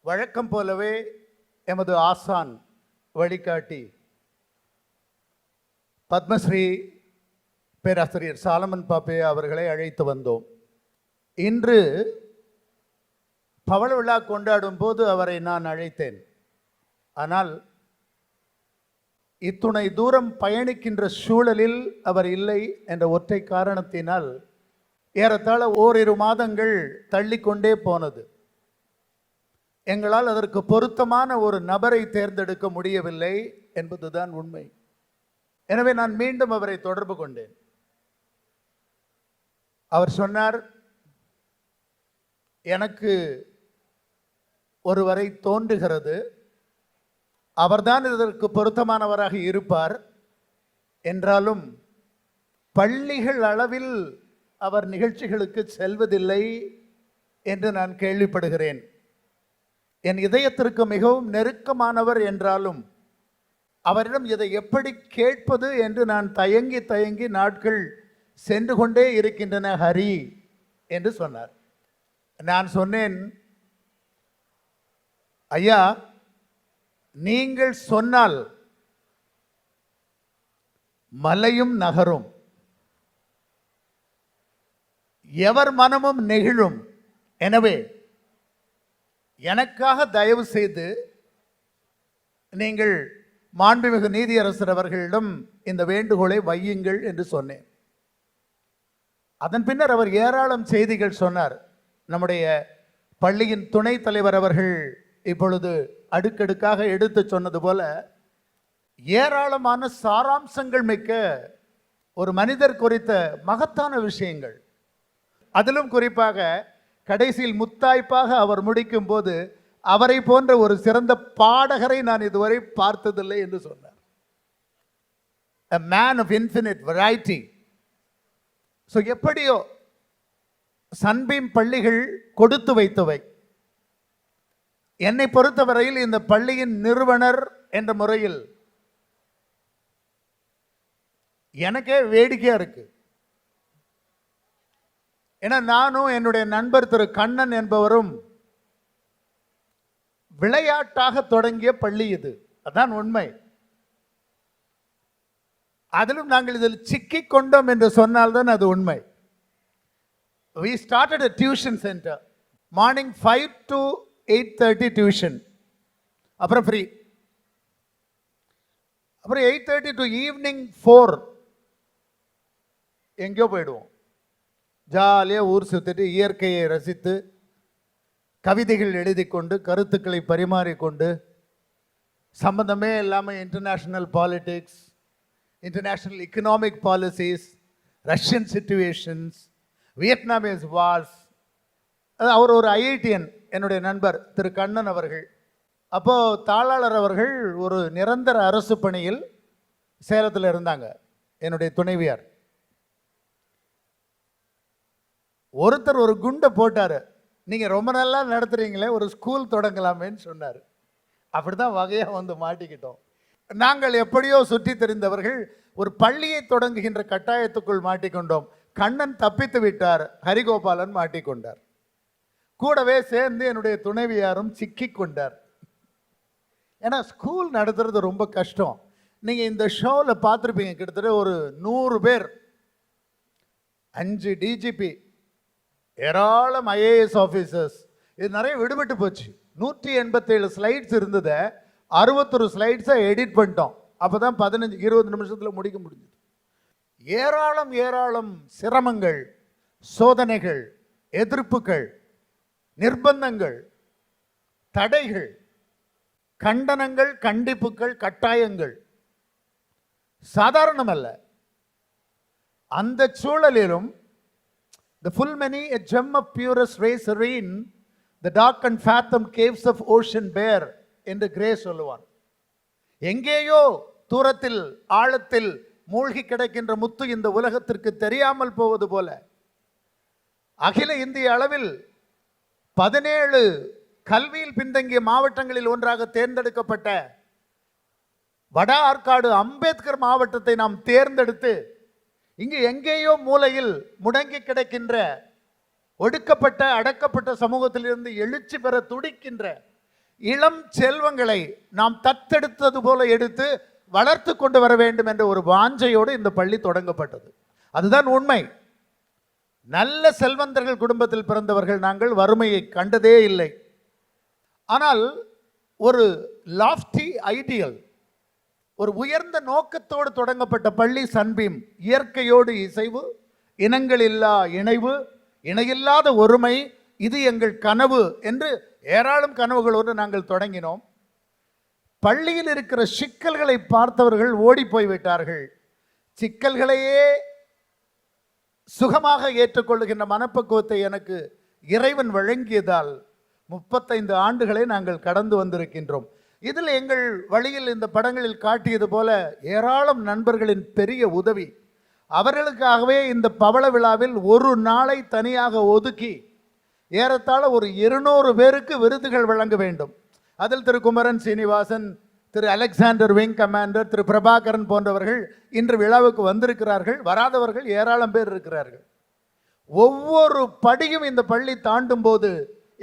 வழக்கம் போலவே எமது ஆசான் வழிகாட்டி பத்மஸ்ரீ பேராசிரியர் சாலமன் பாப்பையா அவர்களை அழைத்து வந்தோம். இன்று பவள விழா கொண்டாடும் போது அவரை நான் அழைத்தேன். ஆனால் இத்துணை தூரம் பயணிக்கின்ற சூழலில் அவர் இல்லை என்ற ஒற்றை காரணத்தினால் ஏறத்தாழ ஓரிரு மாதங்கள் தள்ளிக்கொண்டே போனது. எங்களால் அதற்கு பொருத்தமான ஒரு நபரை தேர்ந்தெடுக்க முடியவில்லை என்பதுதான் உண்மை. எனவே நான் மீண்டும் அவரை தொடர்பு கொண்டேன். அவர் சொன்னார், எனக்கு ஒருவரை தோன்றுகிறது, அவர்தான் இதற்கு பொருத்தமானவராக இருப்பார். என்றாலும் பள்ளிகள் அளவில் அவர் நிகழ்ச்சிகளுக்கு செல்வதில்லை என்று நான் கேள்விப்படுகிறேன். என் இதயத்திற்கு மிகவும் நெருக்கமானவர் என்றாலும் அவரிடம் இதை எப்படி கேட்பது என்று நான் தயங்கி நாட்கள் சென்று கொண்டே இருக்கின்றன ஹரி என்று சொன்னார். நான் சொன்னேன், ஐயா, நீங்கள் சொன்னால் மலையும் நகரும், எவர் மனமும் நெகிழும். எனவே எனக்காக தயவு செய்து நீங்கள் மாண்புமிகு நீதியரசர் அவர்களிடம் இந்த வேண்டுகோளை வையுங்கள் என்று சொன்னேன். அதன் பின்னர் அவர் ஏராளம் செய்திகள் சொன்னார். நம்முடைய பள்ளியின் துணைத் தலைவர் அவர்கள் இப்பொழுது அடுக்கடுக்காக எடுத்து சொன்னது போல ஏராளமான சாராம்சங்கள் மிக்க ஒரு மனிதர் குறித்த மகத்தான விஷயங்கள். அதிலும் குறிப்பாக கடைசியில் முத்தாய்ப்பாக அவர் முடிக்கும் போது அவரை போன்ற ஒரு சிறந்த பாடகரை நான் இதுவரை பார்த்ததில்லை என்று சொன்னார். A man of infinite variety. So எப்படியோ சன்பீம் பள்ளிகள் கொடுத்து வைத்தவை. என்னை பொறுத்தவரையில் இந்த பள்ளியின் நிறுவனர் என்ற முறையில் எனக்கே வேடிக்கையா இருக்கு. ஏன்னா நானும் என்னுடைய நண்பர் திரு கண்ணன் என்பவரும் விளையாட்டாக தொடங்கிய பள்ளி இது. அதான் உண்மை. அதிலும் நாங்கள் இதில் சிக்கிக் கொண்டோம் என்று சொன்னால்தான் அது உண்மை. We started a tuition center. Morning 5 to 8:30 tuition. அப்புறம் ஃப்ரீ. அப்புறம் 8:30 to evening 4 எங்கேயோ போயிடுவோம். ஜாலியாக ஊர் சுற்றிட்டு இயற்கையை ரசித்து கவிதைகள் எழுதி கொண்டு கருத்துக்களை பரிமாறிக்கொண்டு சம்பந்தமே இல்லாமல் international politics, international economic policies, Russian situations, Vietnamese wars. அவர் ஒரு ஐஐடியன் என்னுடைய நண்பர் திரு கண்ணன் அவர்கள். அப்போது தாளாளர் அவர்கள் ஒரு நிரந்தர அரசு பணியில் சேலத்தில் இருந்தாங்க, என்னுடைய துணைவியார். ஒருத்தர் ஒரு குண்டை போட்டார், நீங்கள் ரொம்ப நல்லா நடத்துகிறீங்களே ஒரு ஸ்கூல் தொடங்கலாமேன்னு சொன்னார். அப்படி தான் வகையாக வந்து மாட்டிக்கிட்டோம். நாங்கள் எப்படியோ சுற்றி தெரிந்தவர்கள் ஒரு பள்ளியை தொடங்குகின்ற கட்டாயத்துக்குள் மாட்டிக்கொண்டோம். கண்ணன் தப்பித்து விட்டார், ஹரிகோபாலன் மாட்டிக்கொண்டார். கூடவே சேர்ந்து என்னுடைய துணைவியாரும் சிக்கிக் கொண்டார். ஏன்னா ஸ்கூல் நடத்துறது ரொம்ப கஷ்டம். நீங்கள் இந்த ஷோவில் பார்த்துருப்பீங்க, கிட்டத்தட்ட ஒரு 100 பேர், 5 டிஜிபி, ஏராளம் ஐஏஎஸ் ஆஃபீஸர்ஸ். இது நிறைய விடுபட்டு போச்சு. 187 ஸ்லைட்ஸ் இருந்ததை 61 ஸ்லைட்ஸை எடிட் பண்ணிட்டோம். அப்போ தான் 15-20 நிமிஷத்தில் முடிக்க முடிஞ்சது. ஏராளம் ஏராளம் சிரமங்கள், சோதனைகள், எதிர்ப்புகள், நிர்பந்தங்கள், தடைகள், கண்டனங்கள், கண்டிப்புகள், கட்டாயங்கள் சாதாரணமல்ல. அந்த சூழலிலும் the full many a gem of purest ray serene, the dark and fathom caves of ocean bare என்று கிரே சொல்லுவான். எங்கேயோ தூரத்தில் ஆழத்தில் மூழ்கி கிடக்கின்ற முத்து இந்த உலகத்திற்கு தெரியாமல் போவது போல அகில இந்திய அளவில் 17 கல்வியில் பின்தங்கிய மாவட்டங்களில் ஒன்றாக தேர்ந்தெடுக்கப்பட்ட வட ஆற்காடு அம்பேத்கர் மாவட்டத்தை நாம் தேர்ந்தெடுத்து இங்கு எங்கேயோ மூலையில் முடங்கி கிடக்கின்ற ஒடுக்கப்பட்ட அடக்கப்பட்ட சமூகத்திலிருந்து எழுச்சி பெற துடிக்கின்ற இளம் செல்வங்களை நாம் தத்தெடுத்தது போல எடுத்து வளர்த்து கொண்டு வர வேண்டும் என்ற ஒரு வாஞ்சையோடு இந்த பள்ளி தொடங்கப்பட்டது. அதுதான் உண்மை. நல்ல செல்வந்தர்கள் குடும்பத்தில் பிறந்தவர்கள் நாங்கள், வறுமையை கண்டதே இல்லை. ஆனால் ஒரு லாஃப்டி ஐடியல், ஒரு உயர்ந்த நோக்கத்தோடு தொடங்கப்பட்ட பள்ளி சன்பீம். இயற்கையோடு இசைவு, இனங்களில்லா இணைவு, இணையில்லாத ஒருமை, இது எங்கள் கனவு என்று ஏராளம் கனவுகளோடு நாங்கள் தொடங்கினோம். பள்ளியில் இருக்கிற சிக்கல்களை பார்த்தவர்கள் ஓடி போய்விட்டார்கள். சிக்கல்களையே சுகமாக ஏற்றுக்கொள்ளுகின்ற மனப்பக்குவத்தை எனக்கு இறைவன் வழங்கியதால் 35 ஆண்டுகளை நாங்கள் கடந்து வந்திருக்கின்றோம். இதில் எங்கள் வழியில் இந்த படங்களில் காட்டியது போல ஏராளம் நண்பர்களின் பெரிய உதவி. அவர்களுக்காகவே இந்த பவள விழாவில் ஒரு நாளை தனியாக ஒதுக்கி ஏறத்தாழ ஒரு 200 பேருக்கு விருதுகள் வழங்க வேண்டும். அதில் திரு குமரன் சீனிவாசன், திரு அலெக்சாண்டர் விங் கமாண்டர், திரு பிரபாகரன் போன்றவர்கள் இன்று விழாவுக்கு வந்திருக்கிறார்கள். வராதவர்கள் ஏராளம் பேர் இருக்கிறார்கள். ஒவ்வொரு படியும் இந்த பள்ளி தாண்டும் போது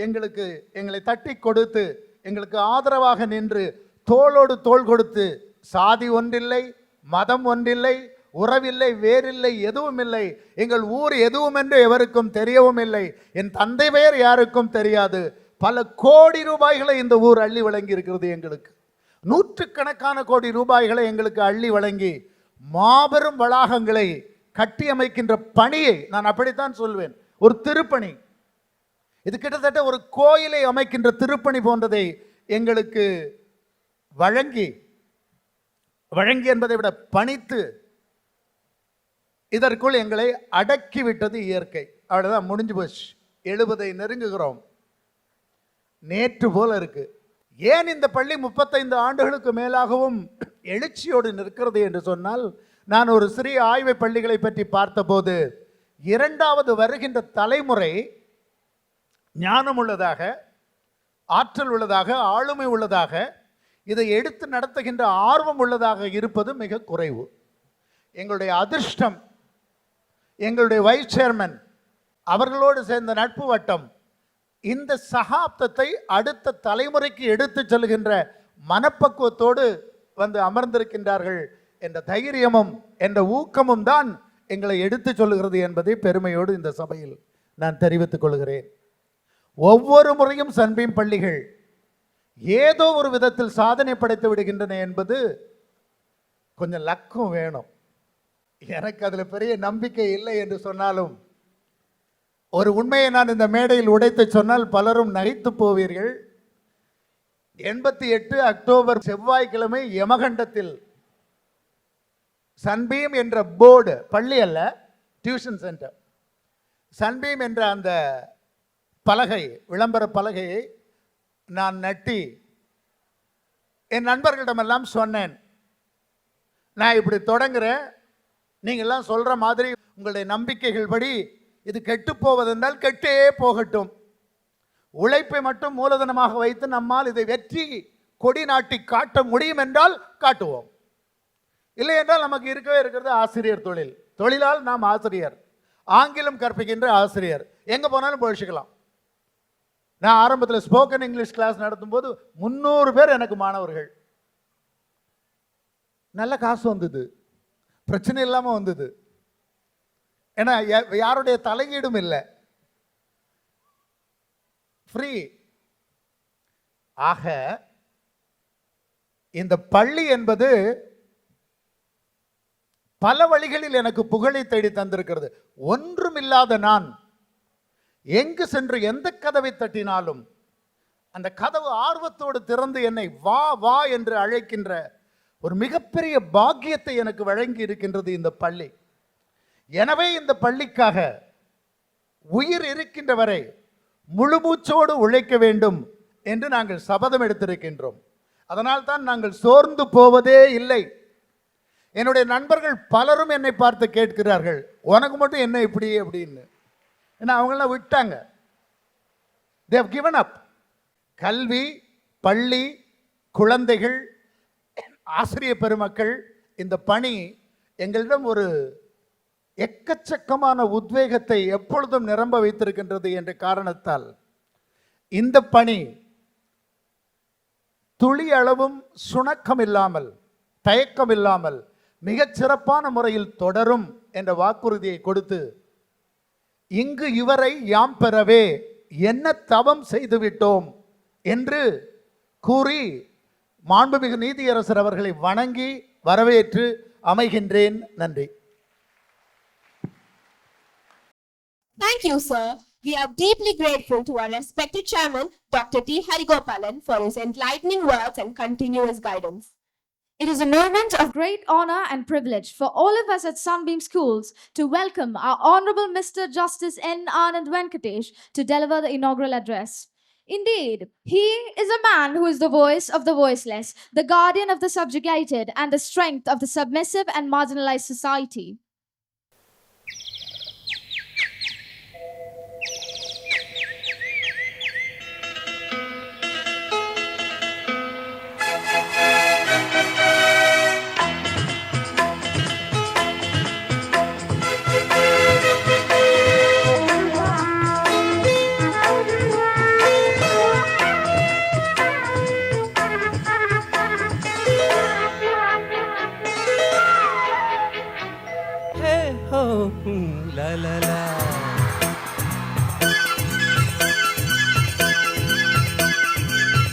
எங்களை தட்டி கொடுத்து எங்களுக்கு ஆதரவாக நின்று தோளோடு தோள் கொடுத்து, சாதி ஒன்றில்லை, மதம் ஒன்றில்லை, உறவில்லை, வேறில்லை, எதுவும் இல்லை, எங்கள் ஊர் எதுவும் என்று எவருக்கும் தெரியவும் இல்லை, என் தந்தை பெயர் யாருக்கும் தெரியாது, பல கோடி ரூபாய்களை இந்த ஊர் அள்ளி வழங்கி இருக்கிறது. எங்களுக்கு 100கணக்கான கோடி ரூபாய்களை எங்களுக்கு அள்ளி வழங்கி மாபெரும் வளாகங்களை கட்டியமைக்கின்ற பணியை நான் அப்படித்தான் சொல்வேன், ஒரு திருப்பணி. இது கிட்டத்தட்ட ஒரு கோயிலை அமைக்கின்ற திருப்பணி போன்றதை எங்களுக்கு வழங்கி என்பதை விட பணித்து இதற்குள் எங்களை அடக்கிவிட்டது இயற்கை. அவ்வளோதான், முடிஞ்சு போச்சு. 70 நெருங்குகிறோம். நேற்று போல இருக்கு. ஏன் இந்த பள்ளி 35 ஆண்டுகளுக்கு மேலாகவும் எழுச்சியோடு நிற்கிறது என்று சொன்னால், நான் ஒரு சிறிய ஆய்வு பள்ளிகளை பற்றி பார்த்தபோது, இரண்டாவது வருகின்ற தலைமுறை ஞானம் உள்ளதாக, ஆற்றல் உள்ளதாக, ஆளுமை உள்ளதாக, இதை எடுத்து நடத்துகின்ற ஆர்வம் உள்ளதாக இருப்பது மிக குறைவு. எங்களுடைய அதிர்ஷ்டம், எங்களுடைய வைஸ் சேர்மன் அவர்களோடு சேர்ந்த நட்பு வட்டம் இந்த சகாப்தத்தை அடுத்த தலைமுறைக்கு எடுத்து செல்கின்ற மனப்பக்குவத்தோடு வந்து அமர்ந்திருக்கின்றார்கள் என்ற தைரியமும் என்ற ஊக்கமும் தான் எங்களை எடுத்து சொல்லுகிறது என்பதை பெருமையோடு இந்த சபையில் நான் தெரிவித்துக் கொள்கிறேன். ஒவ்வொரு முறையும் சன்பீம் பள்ளிகள் ஏதோ ஒரு விதத்தில் சாதனை படைத்து விடுகின்றன என்பது கொஞ்சம் லக்கம் வேணும். எனக்கு அதில் பெரிய நம்பிக்கை இல்லை என்று சொன்னாலும், ஒரு உண்மையை நான் இந்த மேடையில் உடைத்து சொன்னால் பலரும் நகைத்து போவீர்கள். 88 அக்டோபர் செவ்வாய்க்கிழமை யமகண்டத்தில் சன்பீம் என்ற போர்டு, பள்ளி அல்ல, டியூஷன் சென்டர், சன்பீம் என்ற அந்த பலகை, விளம்பர பலகையை நான் நட்டி என் நண்பர்களிடமெல்லாம் சொன்னேன், நான் இப்படி தொடங்குறேன், நீங்கள்லாம் சொல்கிற மாதிரி உங்களுடைய நம்பிக்கைகள் படி இது கெட்டு போவதென்றால் கெட்டே போகட்டும். உழைப்பை மட்டும் மூலதனமாக வைத்து நம்மால் இதை வெற்றி கொடி நாட்டி காட்ட முடியும் என்றால் காட்டுவோம். இல்லை என்றால் நமக்கு இருக்கவே இருக்கிறது ஆசிரியர் தொழில். தொழிலால் நாம் ஆசிரியர், ஆங்கிலம் கற்பிக்கின்ற ஆசிரியர், எங்கே போனாலும் போயிச்சுக்கலாம். நான் ஆரம்பத்தில் ஸ்போக்கன் இங்கிலீஷ் கிளாஸ் நடத்தும் போது 300 பேர் எனக்கு மாணவர்கள். நல்ல காசு வந்தது, பிரச்சனை இல்லாமல் வந்தது. ஏன்னா யாருடைய தலையீடும் இல்லை, ஃப்ரீ. ஆக இந்த பள்ளி என்பது பல வழிகளில் எனக்கு புகழை தேடி தந்திருக்கிறது. ஒன்றுமில்லாத நான் எங்கு சென்று எந்த கதவை தட்டினாலும் அந்த கதவு ஆர்வத்தோடு திறந்து என்னை வா வா என்று அழைக்கின்ற ஒரு மிகப்பெரிய பாக்கியத்தை எனக்கு வழங்கி இருக்கின்றது இந்த பள்ளி. எனவே இந்த பள்ளிக்காக உயிர் இருக்கின்ற வரை முழுமூச்சோடு உழைக்க வேண்டும் என்று நாங்கள் சபதம் எடுத்திருக்கின்றோம். அதனால் தான் நாங்கள் சோர்ந்து போவதே இல்லை. என்னுடைய நண்பர்கள் பலரும் என்னை பார்த்து கேட்கிறார்கள், உனக்கு மட்டும் என்ன இப்படி அப்படின்னு. ஏன்னா அவங்களாம் விட்டாங்க, they have given up. கல்வி, பள்ளி, குழந்தைகள், ஆசிரியர் பெருமக்கள், இந்த பணி எங்களிடம் ஒரு எக்கச்சக்கமான உத்வேகத்தை எப்பொழுதும் நிரம்ப வைத்திருக்கின்றது என்ற காரணத்தால் இந்த பணி துளி அளவும் சுணக்கம் இல்லாமல், தயக்கம் இல்லாமல் மிகச் சிறப்பான முறையில் தொடரும் என்ற வாக்குறுதியை கொடுத்து, இங்கு இவரை யாம் பெறவே என்ன தவம் செய்துவிட்டோம் என்று கூறி மாண்புமிகு நீதியரசர் அவர்களை வணங்கி வரவேற்று அமைகின்றேன். நன்றி. Thank you, sir. We are deeply grateful to our respected chairman, Dr. T. Harigopalan, for his enlightening words and continuous guidance. It is a moment of great honor and privilege for all of us at Sunbeam Schools to welcome our Honorable Mr. Justice N. Anand Venkatesh to deliver the inaugural address. Indeed, he is a man who is the voice of the voiceless, the guardian of the subjugated, and the strength of the submissive and marginalized society.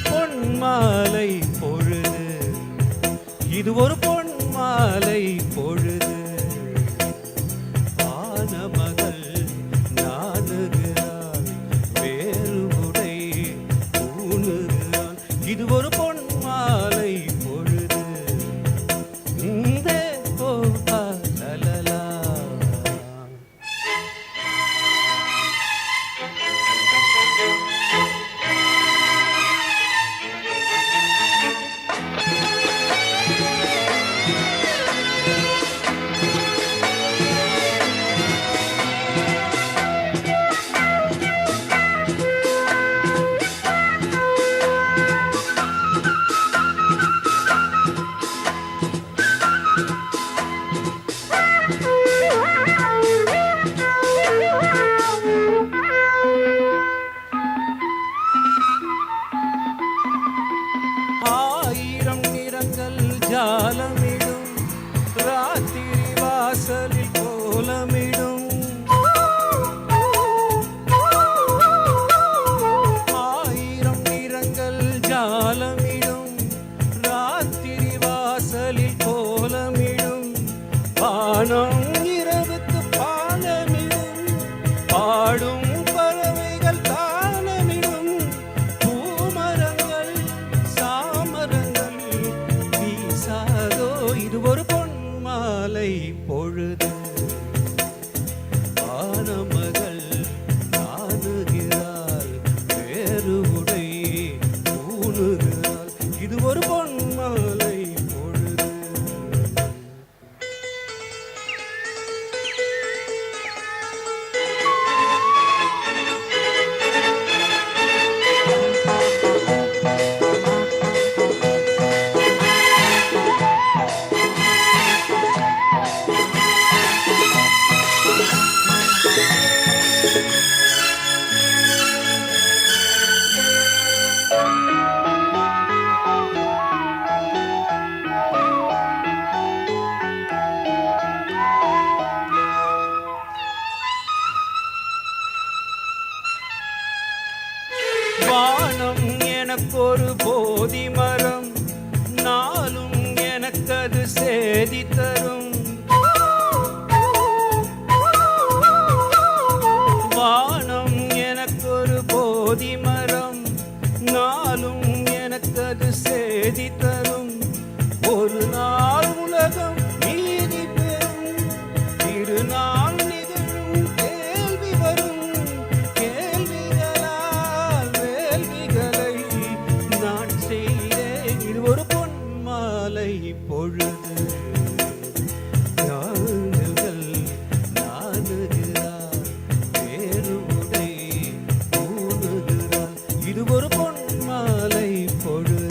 பொன்மாலை பொழுது, இது ஒரு பொன்மாலை பொழுது, ஆனமகள் நாணுகிறாள், வேறு உடை ஊணுகிறாள், இது வானம் எனக்கொரு போதி மரம், நாளும் எனக்கது சேதி தரும். வானம் எனக்கொரு போதி மரம், நாளும் எனக்கது சேதி தரும். ஒரு நாள் உலகம் நீதி பெறும், திருநாள் நிகழும் கேள்வி வரும். கேள்விகளால் வேள்விகளை நான் செய்தேன். இது ஒரு பொன்மாலை பொழுது, யாழ்கள் நாடுகிறார், வேறு உடை ஊடுகிறார். இது ஒரு பொன்மாலை பொழுது.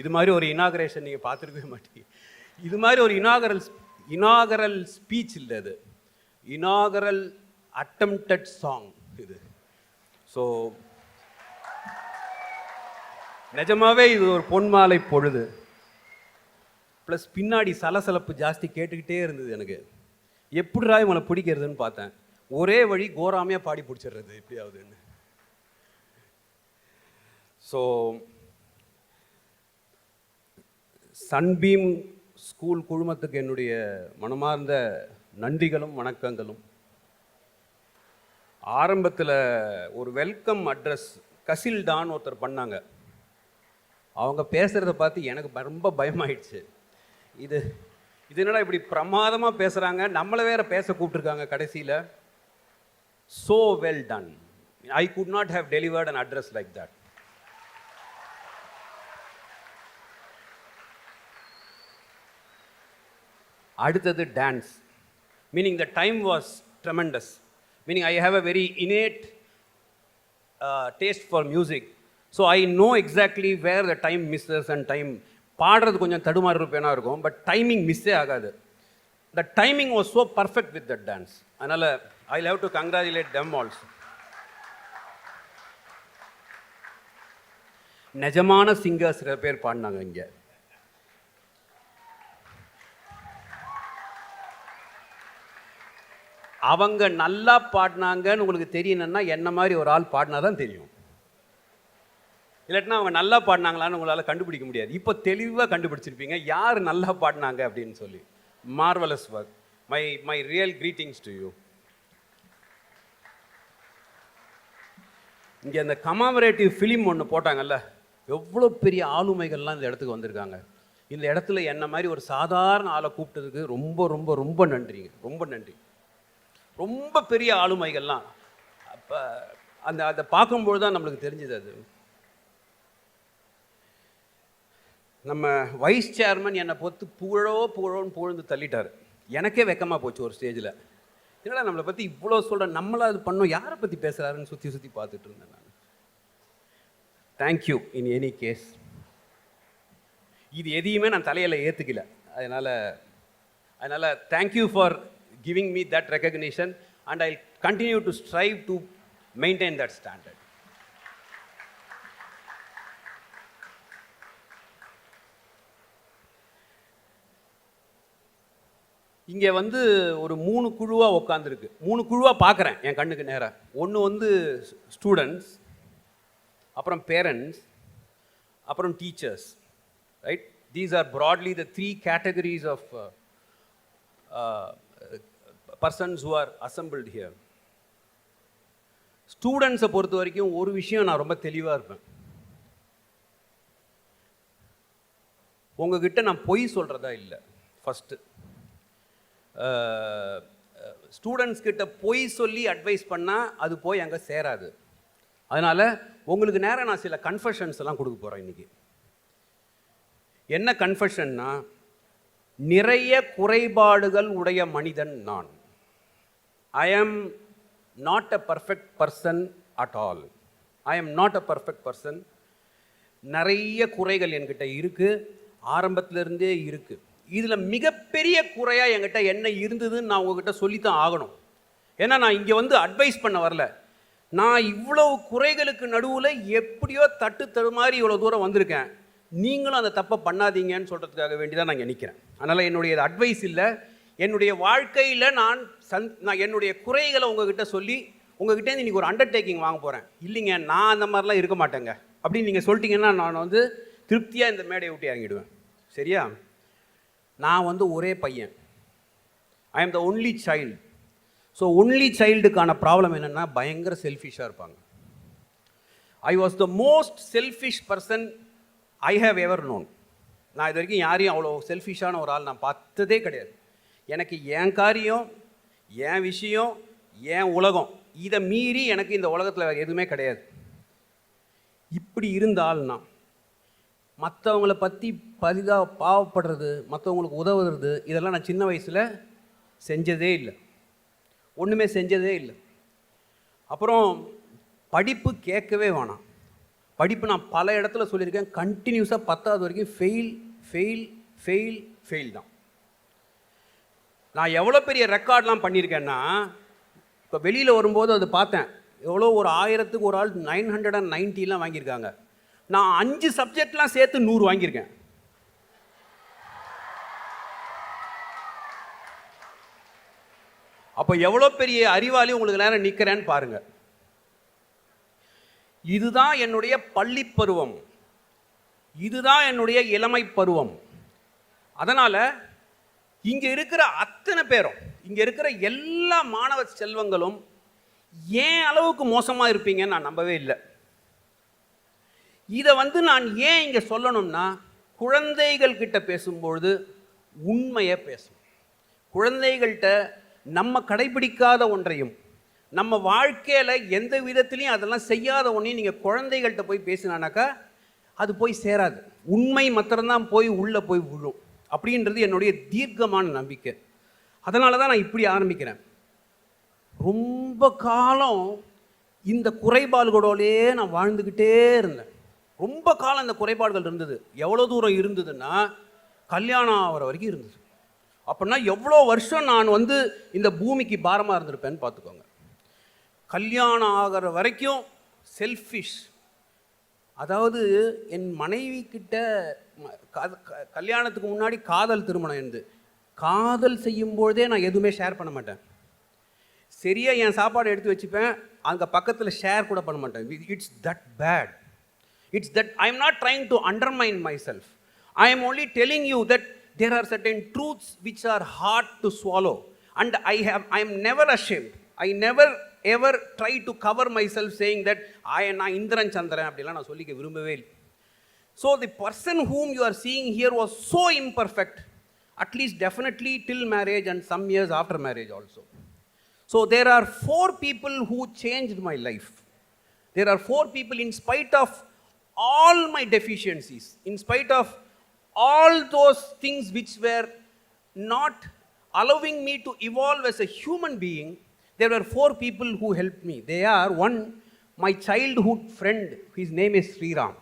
இது மாதிரி ஒரு இனாகரேஷன் நீங்கள் பார்த்துருக்கவே மாட்டீங்க. இது மாதிரி ஒரு இனாகரல் ஸ்பீச் இல்லை, அது இனாகரல் அட்டம்ப்டட் சாங் இது. ஸோ நிஜமாவே இது ஒரு பொன்மாலை பொழுது. ப்ளஸ் பின்னாடி சலசலப்பு ஜாஸ்தி கேட்டுக்கிட்டே இருந்தது எனக்கு. எப்படிடா இவங்களை பிடிக்கிறதுன்னு பார்த்தேன். ஒரே வழி கோராமையாக பாடி பிடிச்சிடுறது எப்படியாவதுன்னு. ஸோ சன்பீம் ஸ்கூல் குழுமத்துக்கு என்னுடைய மனமார்ந்த நன்றிகளும் வணக்கங்களும். ஆரம்பத்தில் ஒரு வெல்கம் அட்ரஸ் கசில்டான்னு ஒருத்தர் பண்ணாங்க. அவங்க பேசுகிறத பார்த்து எனக்கு ரொம்ப பயமாயிடுச்சு. இது என்னடா இப்படி பிரமாதமாக பேசுகிறாங்க, நம்மளை வேற பேச கூப்பிட்டுருக்காங்க கடைசியில். So well done. I could not have delivered an address like that. அடுத்தது dance. Meaning the time was tremendous. Meaning I have a very innate taste for music. So I know exactly where the time misses and time. பாடுறது கொஞ்சம் தடுமாறு இருப்பேனா இருக்கும், but timing மிஸ்ஸே ஆகாது. The timing was so perfect with that dance. அதனால் I love to congratulate them also. நிஜமான singers சில பேர் பாடினாங்க இங்கே. அவங்க நல்லா பாடினாங்கன்னு உங்களுக்கு தெரியணும்னா என்ன மாதிரி ஒரு ஆள் பாடினா தான் தெரியும். இல்லாட்டினா அவங்க நல்லா பாடினாங்களான்னு உங்களால் கண்டுபிடிக்க முடியாது. இப்போ தெளிவாக கண்டுபிடிச்சிருப்பீங்க யார் நல்லா பாடினாங்க அப்படின்னு சொல்லி. Marvellous work. My real greetings to you. இங்கே அந்த கமாமரேட்டிவ் ஃபிலிம் ஒன்று போட்டாங்கல்ல, எவ்வளோ பெரிய ஆளுமைகள்லாம் இந்த இடத்துக்கு வந்திருக்காங்க. இந்த இடத்துல என்ன மாதிரி ஒரு சாதாரண ஆளை கூப்பிட்டதுக்கு ரொம்ப ரொம்ப ரொம்ப நன்றிங்க. ரொம்ப நன்றி. ரொம்ப பெரிய ஆளுமைகள்லாம் அப்போ அதை பார்க்கும்பொழுது தான் நம்மளுக்கு தெரிஞ்சது. அது நம்ம வைஸ் சேர்மன் என்னை பொறுத்து புகழோன்னு புகழ்ந்து தள்ளிட்டார். எனக்கே வெக்கமாக போச்சு ஒரு ஸ்டேஜில். என்னடா நம்மளை பற்றி இவ்வளோ சொல்கிறேன், நம்மளாம் அது பண்ணோம், யாரை பற்றி பேசுகிறாருன்னு சுற்றி பார்த்துட்டு இருந்தேன் நான். Thank you in any case. இது எதையுமே நான் தலையில் ஏற்றுக்கல. அதனால் thank you for giving me that recognition, and I'll continue to strive to maintain that standard. இங்கே வந்து ஒரு 3 குழுவாக உட்காந்துருக்கு. 3 குழுவாக பார்க்குறேன் என் கண்ணுக்கு நேராக. ஒன்று வந்து ஸ்டூடெண்ட்ஸ், அப்புறம் பேரண்ட்ஸ், அப்புறம் teachers. Right? These are broadly the 3 categories of persons who are assembled here. ஸ்டூடெண்ட்ஸை பொறுத்த வரைக்கும் ஒரு விஷயம் நான் ரொம்ப தெளிவாக இருப்பேன். உங்ககிட்ட நான் பொய் சொல்கிறதா இல்லை. ஃபஸ்ட்டு ஸ்டூடெண்ட்ஸ் கிட்ட பொய் சொல்லி அட்வைஸ் பண்ணால் அது போய் அங்கே சேராது. அதனால் உங்களுக்கு நேரம் நான் சில கன்ஃபெஷன்ஸ் எல்லாம் கொடுக்க போகிறேன் இன்றைக்கி. என்ன கன்ஃபெஷன்னா, நிறைய குறைபாடுகள் உடைய மனிதன் நான். I am not a perfect person at all. I am not a perfect person. நிறைய குறைகள் என்கிட்ட இருக்குது, ஆரம்பத்திலிருந்தே இருக்குது. இதில் மிகப்பெரிய குறையாக என்கிட்ட என்ன இருந்ததுன்னு நான் உங்ககிட்ட சொல்லித்தான் ஆகணும். ஏன்னா நான் இங்கே வந்து அட்வைஸ் பண்ண வரல. நான் இவ்வளவு குறைகளுக்கு நடுவில் எப்படியோ தட்டு தடுமாறி இவ்வளோ தூரம் வந்திருக்கேன். நீங்களும் அந்த தப்பை பண்ணாதீங்கன்னு சொல்கிறதுக்காக வேண்டி தான் நான் நிற்கிறேன். அதனால் என்னுடைய அட்வைஸ் இல்லை, என்னுடைய வாழ்க்கையில் நான் என்னுடைய குறைகளை உங்ககிட்ட சொல்லி உங்ககிட்டேருந்து இன்றைக்கி ஒரு அண்டர்டேக்கிங் வாங்க போகிறேன். இல்லைங்க நான் அந்த மாதிரிலாம் இருக்க மாட்டேங்க அப்படின்னு நீங்கள் சொல்லிட்டீங்கன்னா நான் வந்து திருப்தியாக இந்த மேடையை விட்டு இறங்கிடுவேன். சரியா? நான் வந்து ஒரே பையன். I am the only child. So only சைல்டுக்கான ப்ராப்ளம் என்னென்னா பயங்கர செல்ஃபிஷாக இருப்பாங்க. I was the most selfish person I have ever known. நான் இது வரைக்கும் யாரையும் அவ்வளோ செல்ஃபிஷான ஒரு ஆள் நான் பார்த்ததே கிடையாது. எனக்கு என் காரியம், என் விஷயம், என் உலகம், இதை மீறி எனக்கு இந்த உலகத்தில் வேறு எதுவுமே கிடையாது. இப்படி இருந்தால்னா மற்றவங்கள பற்றி பாவப்படுறது, மற்றவங்களுக்கு உதவுறது, இதெல்லாம் நான் சின்ன வயசில் செஞ்சதே இல்லை, ஒன்றுமே செஞ்சதே இல்லை. அப்புறம் படிப்பு கேட்கவே வேணாம். படிப்பு நான் பல இடத்துல சொல்லியிருக்கேன், கண்டினியூஸாக 10வது வரைக்கும் ஃபெயில் ஃபெயில் ஃபெயில் ஃபெயில் தான். நான் எவ்வளோ பெரிய ரெக்கார்ட்லாம் பண்ணியிருக்கேன்னா, இப்போ வெளியில் வரும்போது அது பார்த்தேன், எவ்வளோ ஒரு 1000க்கு ஒரு ஆள் 990 வாங்கியிருக்காங்க. நான் 5 சப்ஜெக்ட்லாம் சேர்த்து 100 வாங்கியிருக்கேன். அப்போ எவ்வளோ பெரிய அறிவாளி உங்களுக்கு நேரம் நிற்கிறேன்னு பாருங்கள். இதுதான் என்னுடைய பள்ளி பருவம், இதுதான் என்னுடைய இளமை பருவம். அதனால் இங்கே இருக்கிற அத்தனை பேரும், இங்கே இருக்கிற எல்லா மாணவ செல்வங்களும் ஏன் அளவுக்கு மோசமாக இருப்பீங்கன்னு நான் நம்பவே இல்லை. இதை வந்து நான் ஏன் இங்கே சொல்லணும்னா, குழந்தைகள் கிட்ட பேசும்பொழுது உண்மையை பேசணும். குழந்தைகள்கிட்ட நம்ம கடைபிடிக்காத ஒன்றையும், நம்ம வாழ்க்கையில் எந்த விதத்துலையும் அதெல்லாம் செய்யாத ஒன்றையும் நீங்கள் குழந்தைகள்கிட்ட போய் பேசினானாக்கா அது போய் சேராது. உண்மை மாத்திரம்தான் போய் உள்ளே போய் விழும் அப்படின்றது என்னுடைய தீர்க்கமான நம்பிக்கை. அதனால தான் நான் இப்படி ஆரம்பிக்கிறேன். ரொம்ப காலம் இந்த குறைபாடுகளோடே நான் வாழ்ந்துக்கிட்டே இருந்தேன். ரொம்ப காலம் இந்த குறைபாடுகள் இருந்தது. எவ்வளோ தூரம் இருந்ததுன்னா, கல்யாணம் ஆகிற வரைக்கும் இருந்தது. அப்படின்னா எவ்வளோ வருஷம் நான் வந்து இந்த பூமிக்கு பாரமாக இருந்திருப்பேன்னு பார்த்துக்கோங்க. கல்யாணம் ஆகிற வரைக்கும் செல்ஃபிஷ். அதாவது என் மனைவி கிட்ட கல்யாணத்துக்கு முன்னாடி காதல் திருமணம் இருந்து, காதல் செய்யும்போதே நான் எதுவுமே ஷேர் பண்ண மாட்டேன். சரியாக என் சாப்பாடு எடுத்து வச்சுப்பேன், அங்கே பக்கத்தில் ஷேர் கூட பண்ண மாட்டேன். It's that bad. It's that I am not trying to undermine myself. I am only telling you that there are certain truths which are hard to swallow, and I am never ashamed. I never ever try to cover myself saying that நான் இந்திரன் சந்திரன் அப்படிலாம் நான் சொல்லிக்க விரும்பவே இல்லை. So the person whom you are seeing here was so imperfect, at least definitely till marriage and some years after marriage also. So there are 4 people who changed my life. There are 4 people, in spite of all my deficiencies, in spite of all those things which were not allowing me to evolve as a human being, there were 4 people who helped me. They are, one, my childhood friend, his name is Sriram.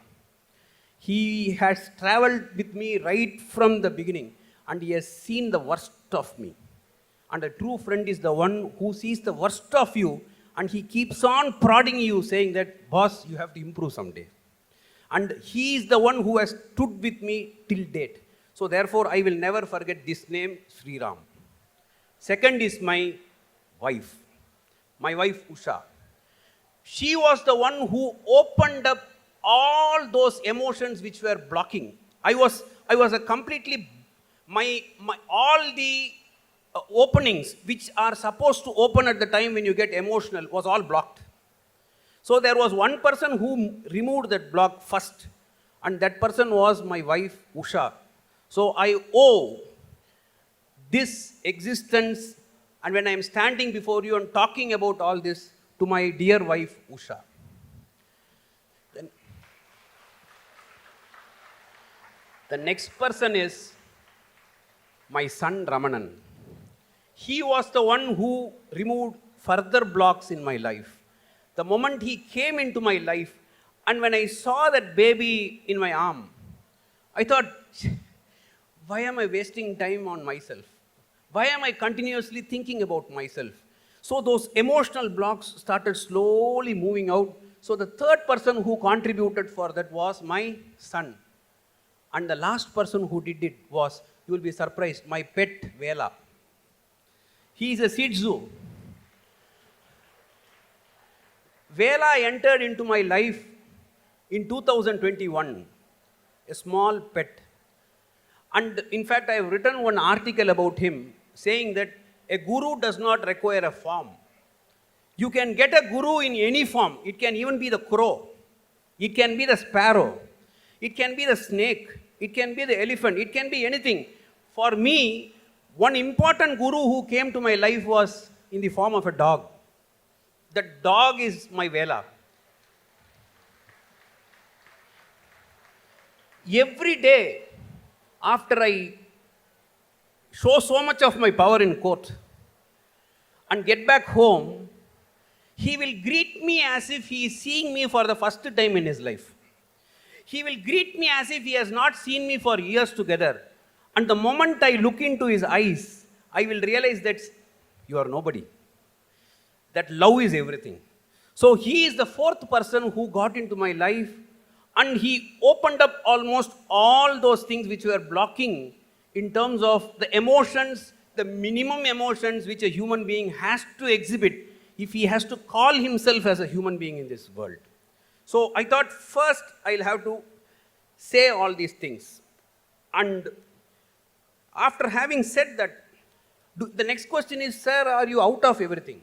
He has traveled with me right from the beginning, and he has seen the worst of me. And a true friend is the one who sees the worst of you, and he keeps on prodding you, saying that, boss, you have to improve someday. And he is the one who has stood with me till date. So therefore, I will never forget this name, Sri Ram. Second is my wife Usha. She was the one who opened up all those emotions which were blocking. I was a completely, all the openings which are supposed to open at the time when you get emotional was all blocked. So there was one person who removed that block first, and that person was my wife Usha. So I owe this existence, and when I am standing before you and talking about all this, to my dear wife Usha. Then the next person is my son Ramanan. He was the one who removed further blocks in my life. The moment he came into my life, and when I saw that baby in my arm, I thought, why am I wasting time on myself? Why am I continuously thinking about myself? So those emotional blocks started slowly moving out. So the third person who contributed for that was my son. And the last person who did it was, you will be surprised, my pet Vela. He is a Shih Tzu. Vela entered into my life in 2021, a small pet. And in fact, I have written one article about him saying that a guru does not require a form. You can get a guru in any form. It can even be the crow. It can be the sparrow. It can be the snake. It can be the elephant. It can be anything. For me, one important guru who came to my life was in the form of a dog. That dog is my Vela. Every day, after I show so much of my power in court and get back home, he will greet me as if he is seeing me for the first time in his life. He will greet me as if he has not seen me for years together. And the moment I look into his eyes, I will realize that you are nobody. That love is everything. So he is the fourth person who got into my life, and he opened up almost all those things which were blocking in terms of the emotions, the minimum emotions which a human being has to exhibit if he has to call himself as a human being in this world. So I thought first I'll have to say all these things. And after having said that, the next question is, sir, are you out of everything?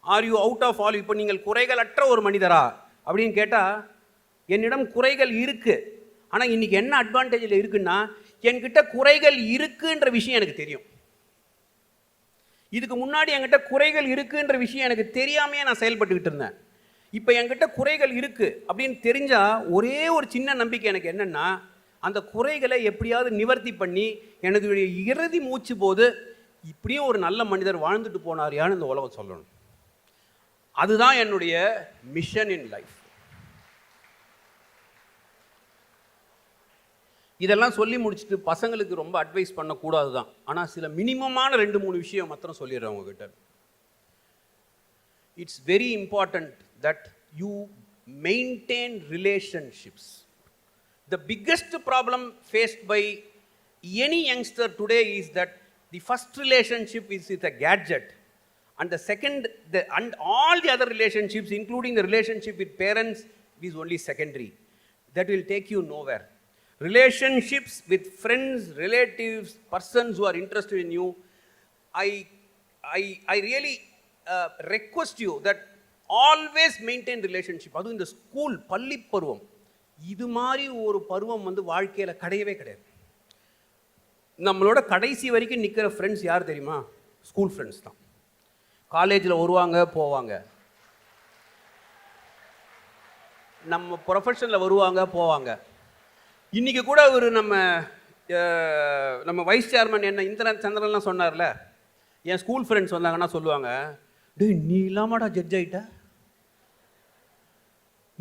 Are you out of all? இப்போ நீங்கள் குறைகள் அற்ற ஒரு மனிதரா அப்படின்னு கேட்டால், என்னிடம் குறைகள் இருக்கு. ஆனால் இன்னைக்கு என்ன அட்வான்டேஜில் இருக்குன்னா, என்கிட்ட குறைகள் இருக்குன்ற விஷயம் எனக்கு தெரியும். இதுக்கு முன்னாடி என்கிட்ட குறைகள் இருக்குன்ற விஷயம் எனக்கு தெரியாமையே நான் செயல்பட்டுக்கிட்டு இருந்தேன். இப்போ என்கிட்ட குறைகள் இருக்கு அப்படின்னு தெரிஞ்சால் ஒரே ஒரு சின்ன நம்பிக்கை எனக்கு என்னென்னா, அந்த குறைகளை எப்படியாவது நிவர்த்தி பண்ணி எனது இறுதி மூச்சு போது இப்படியும் ஒரு நல்ல மனிதர் வாழ்ந்துட்டு போனாரியான்னு இந்த உலகம் சொல்லணும். அதுதான் என்னுடைய மிஷன் இன் லைஃப். இதெல்லாம் சொல்லி முடிச்சுட்டு பசங்களுக்கு ரொம்ப அட்வைஸ் பண்ணக்கூடாது தான். ஆனால் சில மினிமமான 2-3 விஷயம் மாத்திரம் சொல்லிடுறேன் உங்ககிட்ட. It's very important that you maintain relationships. The biggest problem faced by any youngster today is that the first relationship is with a gadget, and the second, and all the other relationships, including the relationship with parents, is only secondary. That will take you nowhere. Relationships with friends, relatives, persons who are interested in you, I really request you that always maintain relationship. அதுவும் இந்த school பள்ளி பருவம், இது மாதிரி ஒரு பருவம் வாழ்க்கையில் கிடையவே கிடையாது. நம்மளோட கடைசி வரைக்கும் நிற்கிற ஃப்ரெண்ட்ஸ் யார் தெரியுமா? ஸ்கூல் ஃப்ரெண்ட்ஸ் தான். காலேஜில் வருவாங்க போவாங்க, நம்ம ப்ரொஃபஷனில் வருவாங்க போவாங்க. இன்றைக்கி கூட ஒரு நம்ம வைஸ் சேர்மன் என்ன இந்திரன் சந்திரன்லாம் சொன்னார்ல, என் ஸ்கூல் ஃப்ரெண்ட்ஸ் வந்தாங்கன்னா சொல்லுவாங்க, டேய் நீ இல்லாமடா ஜட்ஜ் ஆகிட்ட,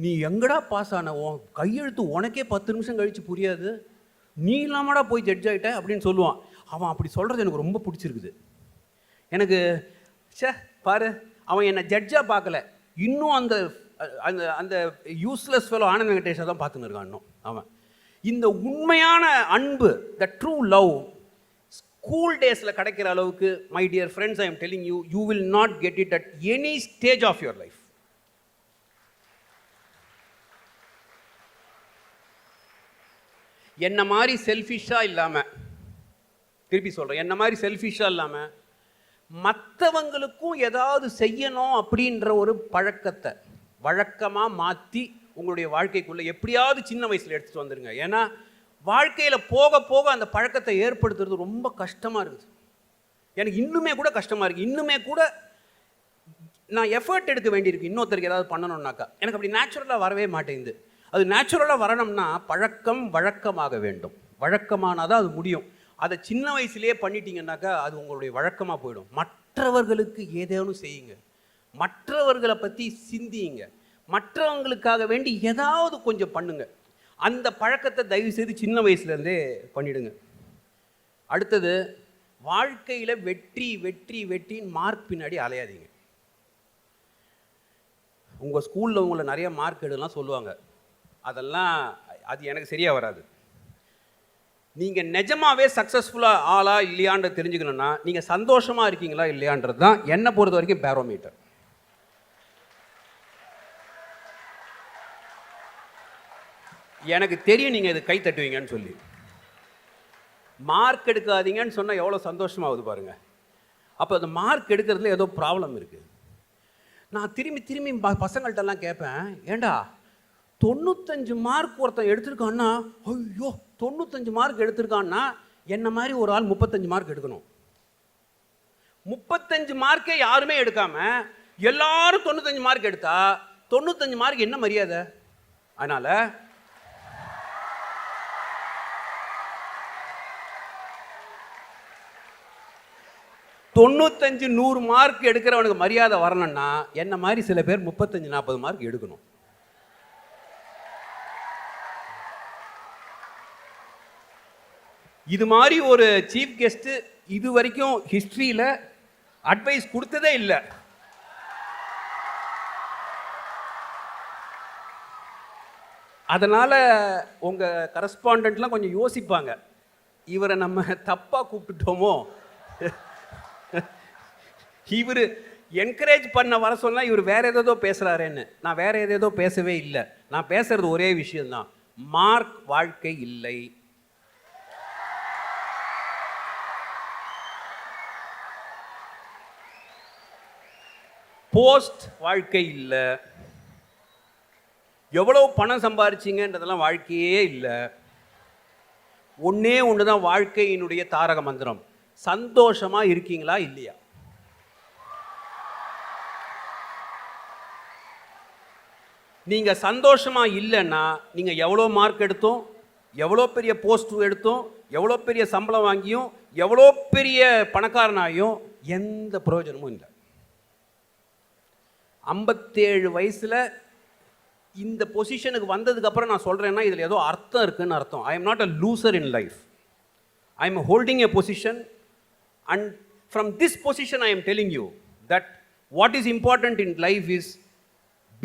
நீ எங்கடா பாஸ் ஆன, உன் கையெழுத்து உனக்கே 10 நிமிஷம் கழித்து புரியாது, நீ இல்லாமடா போய் ஜட்ஜ் ஆகிட்ட அப்படின்னு சொல்லுவான். அவன் அப்படி சொல்கிறது எனக்கு ரொம்ப பிடிச்சிருக்குது. எனக்கு பாரு, அவன் என்னை ஜட்ஜாக பார்க்கல, இன்னும் அந்த அந்த அந்த யூஸ்லெஸ் ஃபெலோ ஆனந்த் வெங்கடேஷை தான் பார்த்துன்னு இருக்கான் இன்னும். அவன் இந்த உண்மையான அன்பு, த ட்ரூ லவ், ஸ்கூல் டேஸில் கிடைக்கிற அளவுக்கு, my dear friends, I am telling you, you will not get it at any stage of your life. என்ன மாதிரி செல்ஃபிஷாக இல்லாமல், திருப்பி சொல்கிறேன், என்ன மாதிரி செல்ஃபிஷாக இல்லாமல் மற்றவங்களுக்கும் ஏதாவது செய்யணும் அப்படின்ற ஒரு பழக்கத்தை வழக்கமாக மாற்றி உங்களுடைய வாழ்க்கைக்குள்ளே எப்படியாவது சின்ன வயசில் எடுத்துகிட்டு வந்துடுங்க. ஏன்னா வாழ்க்கையில் போக போக அந்த பழக்கத்தை ஏற்படுத்துறது ரொம்ப கஷ்டமாக இருக்குது. எனக்கு இன்னுமே கூட கஷ்டமாக இருக்குது. இன்னுமே கூட நான் எஃபர்ட் எடுக்க வேண்டியிருக்கு இன்னொருத்தருக்கு ஏதாவது பண்ணணுன்னாக்கா. எனக்கு அப்படி நேச்சுரலாக வரவே மாட்டேங்குது. அது நேச்சுரலாக வரணும்னா பழக்கம் வழக்கமாக வேண்டும். வழக்கமானால் தான் அது முடியும். அதை சின்ன வயசுலேயே பண்ணிட்டீங்கன்னாக்கா அது உங்களுடைய வழக்கமாக போயிடும். மற்றவர்களுக்கு ஏதேனும் செய்யுங்க, மற்றவர்களை பற்றி சிந்தியுங்க, மற்றவங்களுக்காக வேண்டி ஏதாவது கொஞ்சம் பண்ணுங்க. அந்த பழக்கத்தை தயவு செய்து சின்ன வயசுலேருந்தே பண்ணிவிடுங்க. அடுத்தது, வாழ்க்கையில் வெற்றி வெற்றி வெற்றின்னு மார்க் பின்னாடி அலையாதீங்க. உங்கள் ஸ்கூலில் உங்களை நிறைய மார்க் எடுலாம் சொல்லுவாங்க, அதெல்லாம் அது எனக்கு சரியாக வராது. நீங்கள் நிஜமாகவே சக்ஸஸ்ஃபுல்லாக ஆளா இல்லையான்றது தெரிஞ்சுக்கணுன்னா நீங்கள் சந்தோஷமாக இருக்கீங்களா இல்லையான்றது தான் என்னை பொறுத்த வரைக்கும் பேரோமீட்டர். எனக்கு தெரியும் நீங்கள் இது கை தட்டுவீங்கன்னு சொல்லி. மார்க் எடுக்காதீங்கன்னு சொன்னால் எவ்வளோ சந்தோஷமாகுது பாருங்கள். அப்போ அந்த மார்க் எடுக்கிறதுல ஏதோ ப்ராப்ளம் இருக்குது. நான் திரும்பி திரும்பி பசங்கள்கிட்டலாம் கேட்பேன், ஏண்டா 95 மார்க் ஒருத்தன் எடுத்திருக்கான்னா, ஐயோ 95 மார்க் எடுத்திருக்கான்னா என்ன மாதிரி ஒரு ஆள் 35 மார்க் எடுக்கணும். 35 மார்க்கே யாருமே எடுக்காம எல்லாரும் 95 மார்க் எடுத்தா 95 மார்க் என்ன மரியாதை? அதனால தொண்ணூத்தஞ்சு 100 மார்க் எடுக்கிறவனுக்கு மரியாதை வரணும்னா என்ன மாதிரி சில பேர் 35-40 மார்க் எடுக்கணும். இது மாதிரி ஒரு சீஃப் கெஸ்ட் இது வரைக்கும் ஹிஸ்டரியில் அட்வைஸ் கொடுத்ததே இல்லை. அதனால் உங்கள் கரஸ்பாண்டன்ட்லாம் கொஞ்சம் யோசிப்பாங்க, இவரை நம்ம தப்பாக கூப்பிட்டுட்டோமோ, இவர் என்கரேஜ் பண்ண வர சொன்னால் இவர் வேற ஏதோ பேசுகிறாரேன்னு. நான் வேற ஏதோ பேசவே இல்லை. நான் பேசுறது ஒரே விஷயம்தான், மார்க் வாழ்க்கை இல்லை. போஸ்ட் வாழ்க்கை இல்லை. எவ்வளோ பணம் சம்பாரிச்சிங்கன்றதெல்லாம் வாழ்க்கையே இல்லை. ஒன்றே ஒன்று தான் வாழ்க்கையினுடைய தாரக மந்திரம், சந்தோஷமாக இருக்கீங்களா இல்லையா? நீங்கள் சந்தோஷமாக இல்லைன்னா நீங்கள் எவ்வளோ மார்க் எடுத்தோம், எவ்வளோ பெரிய போஸ்ட் எடுத்தோம், எவ்வளோ பெரிய சம்பளம் வாங்கியும், எவ்வளோ பெரிய பணக்காரனாயும் எந்த பிரயோஜனமும் இல்லை. 57 வயசில் இந்த பொசிஷனுக்கு வந்ததுக்கப்புறம் நான் சொல்கிறேன்னா இதில் ஏதோ அர்த்தம் இருக்குன்னு அர்த்தம். ஐ am not a loser in life. I am holding a position and from this position I am telling you that what is important in life is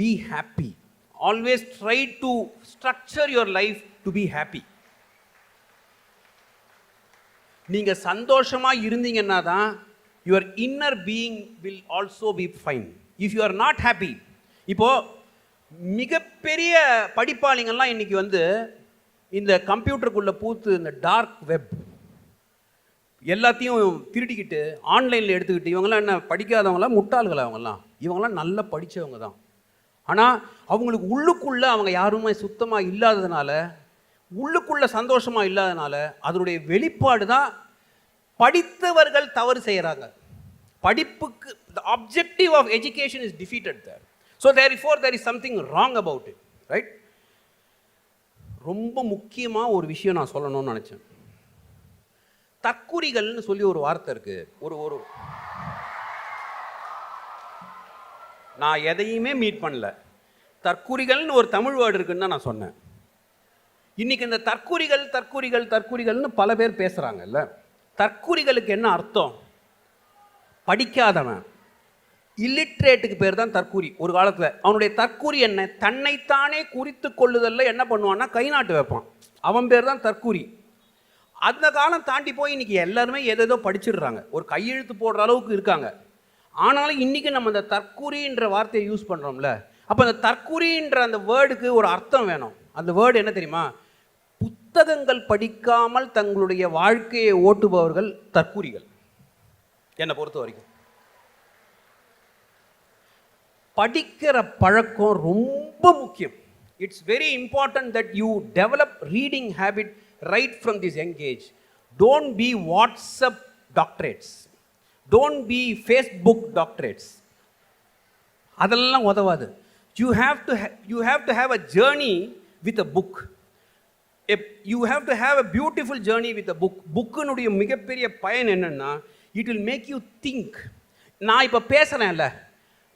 be happy. Always try to structure your life to be happy. நீங்கள் சந்தோஷமாக இருந்தீங்கன்னா தான் your inner being will also be fine. If you are not happy, இப்போது மிகப்பெரிய படிப்பாளிங்கள்லாம் இன்றைக்கி வந்து இந்த கம்ப்யூட்டருக்குள்ளே பூத்து இந்த டார்க் வெப் எல்லாத்தையும் திருடிக்கிட்டு ஆன்லைனில் எடுத்துக்கிட்டு, இவங்கெல்லாம் என்ன படிக்காதவங்களாம், முட்டாள்கள் அவங்கெல்லாம்? இவங்கெல்லாம் நல்லா படித்தவங்க தான். ஆனால் அவங்களுக்கு உள்ளுக்குள்ளே அவங்க யாருமே சுத்தமாக இல்லாததுனால, உள்ளுக்குள்ளே சந்தோஷமாக இல்லாததுனால அதனுடைய வெளிப்பாடு தான் படித்தவர்கள் தவறு செய்கிறாங்க. படிப்புக்கு the objective of education is defeated there. So therefore there is something wrong about it, right? ரொம்ப முக்கியமாக ஒரு விஷயம் நான் சொல்லணும்னு நினச்சேன். தற்குறிகள்னு சொல்லி ஒரு வார்த்தை இருக்குது. ஒரு நான் எதையுமே மீட் பண்ணல, தற்குறிகள்னு ஒரு தமிழ் வேர்டு இருக்குன்னு தான் நான் சொன்னேன். இன்றைக்கி இந்த தற்குறிகள் தற்குறிகள் தற்குறிகள்னு பல பேர் பேசுகிறாங்கல்ல. தற்குறிகளுக்கு என்ன அர்த்தம்? படிக்காதவன், இல்லிட்ரேட்டுக்கு பேர் தான் தற்குறி. ஒரு காலத்தில் அவனுடைய தற்குறி என்ன? தன்னைத்தானே குறித்து கொள்ளுதலில் என்ன பண்ணுவான்னா கை நாட்டு வைப்பான், அவன் பேர் தான் தற்குறி. அந்த காலம் தாண்டி போய் இன்றைக்கி எல்லாருமே ஏதேதோ படிச்சிடுறாங்க, ஒரு கையெழுத்து போடுற அளவுக்கு இருக்காங்க. ஆனாலும் இன்றைக்கி நம்ம அந்த தற்குறின்ற வார்த்தையை யூஸ் பண்ணுறோம்ல. அப்போ அந்த தற்குறின்ற அந்த வேர்டுக்கு ஒரு அர்த்தம் வேணும். அந்த வேர்டு என்ன தெரியுமா? புத்தகங்கள் படிக்காமல் தங்களுடைய வாழ்க்கையை ஓட்டுபவர்கள் தற்குறிகள் என்னை பொறுத்த வரைக்கும். படிக்கிற பழக்கம் ரொம்ப முக்கியம். It's very important that you develop reading habit right from this young age. Don't be WhatsApp doctorates, don't be Facebook doctorates. அதெல்லாம் உதவாது. You have to have a journey with a book. You have to have a beautiful journey with a book. புக்கினுடைய மிகப்பெரிய பயன் என்னென்னா, it will make you think. நான் இப்போ பேசுகிறேன்ல,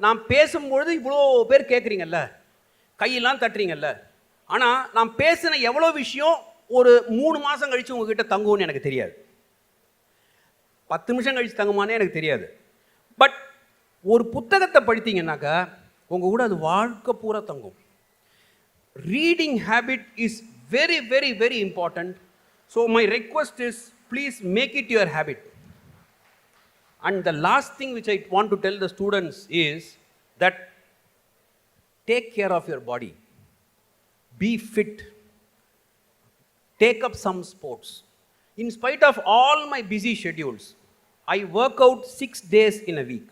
நான் பேசும்பொழுது இவ்வளோ பேர் கேட்குறீங்கல்ல, கையெல்லாம் தட்டுறீங்கல்ல. ஆனால் நான் பேசின எவ்வளோ விஷயம் ஒரு 3 மாதம் கழித்து உங்ககிட்ட தங்கும்னு எனக்கு தெரியாது. 10 நிமிஷம் கழிச்சு தங்குமானே எனக்கு தெரியாது. பட் ஒரு புத்தகத்தை படித்தீங்கன்னாக்கா உங்கள் கூட அது வாழ்க்கை பூரா தங்கும். Reading habit is very, very, very important. So my request is, please make it your habit. And the last thing which I want to tell the students is that take care of your body. Be fit. Take up some sports. In spite of all my busy schedules, I work out 6 days in a week.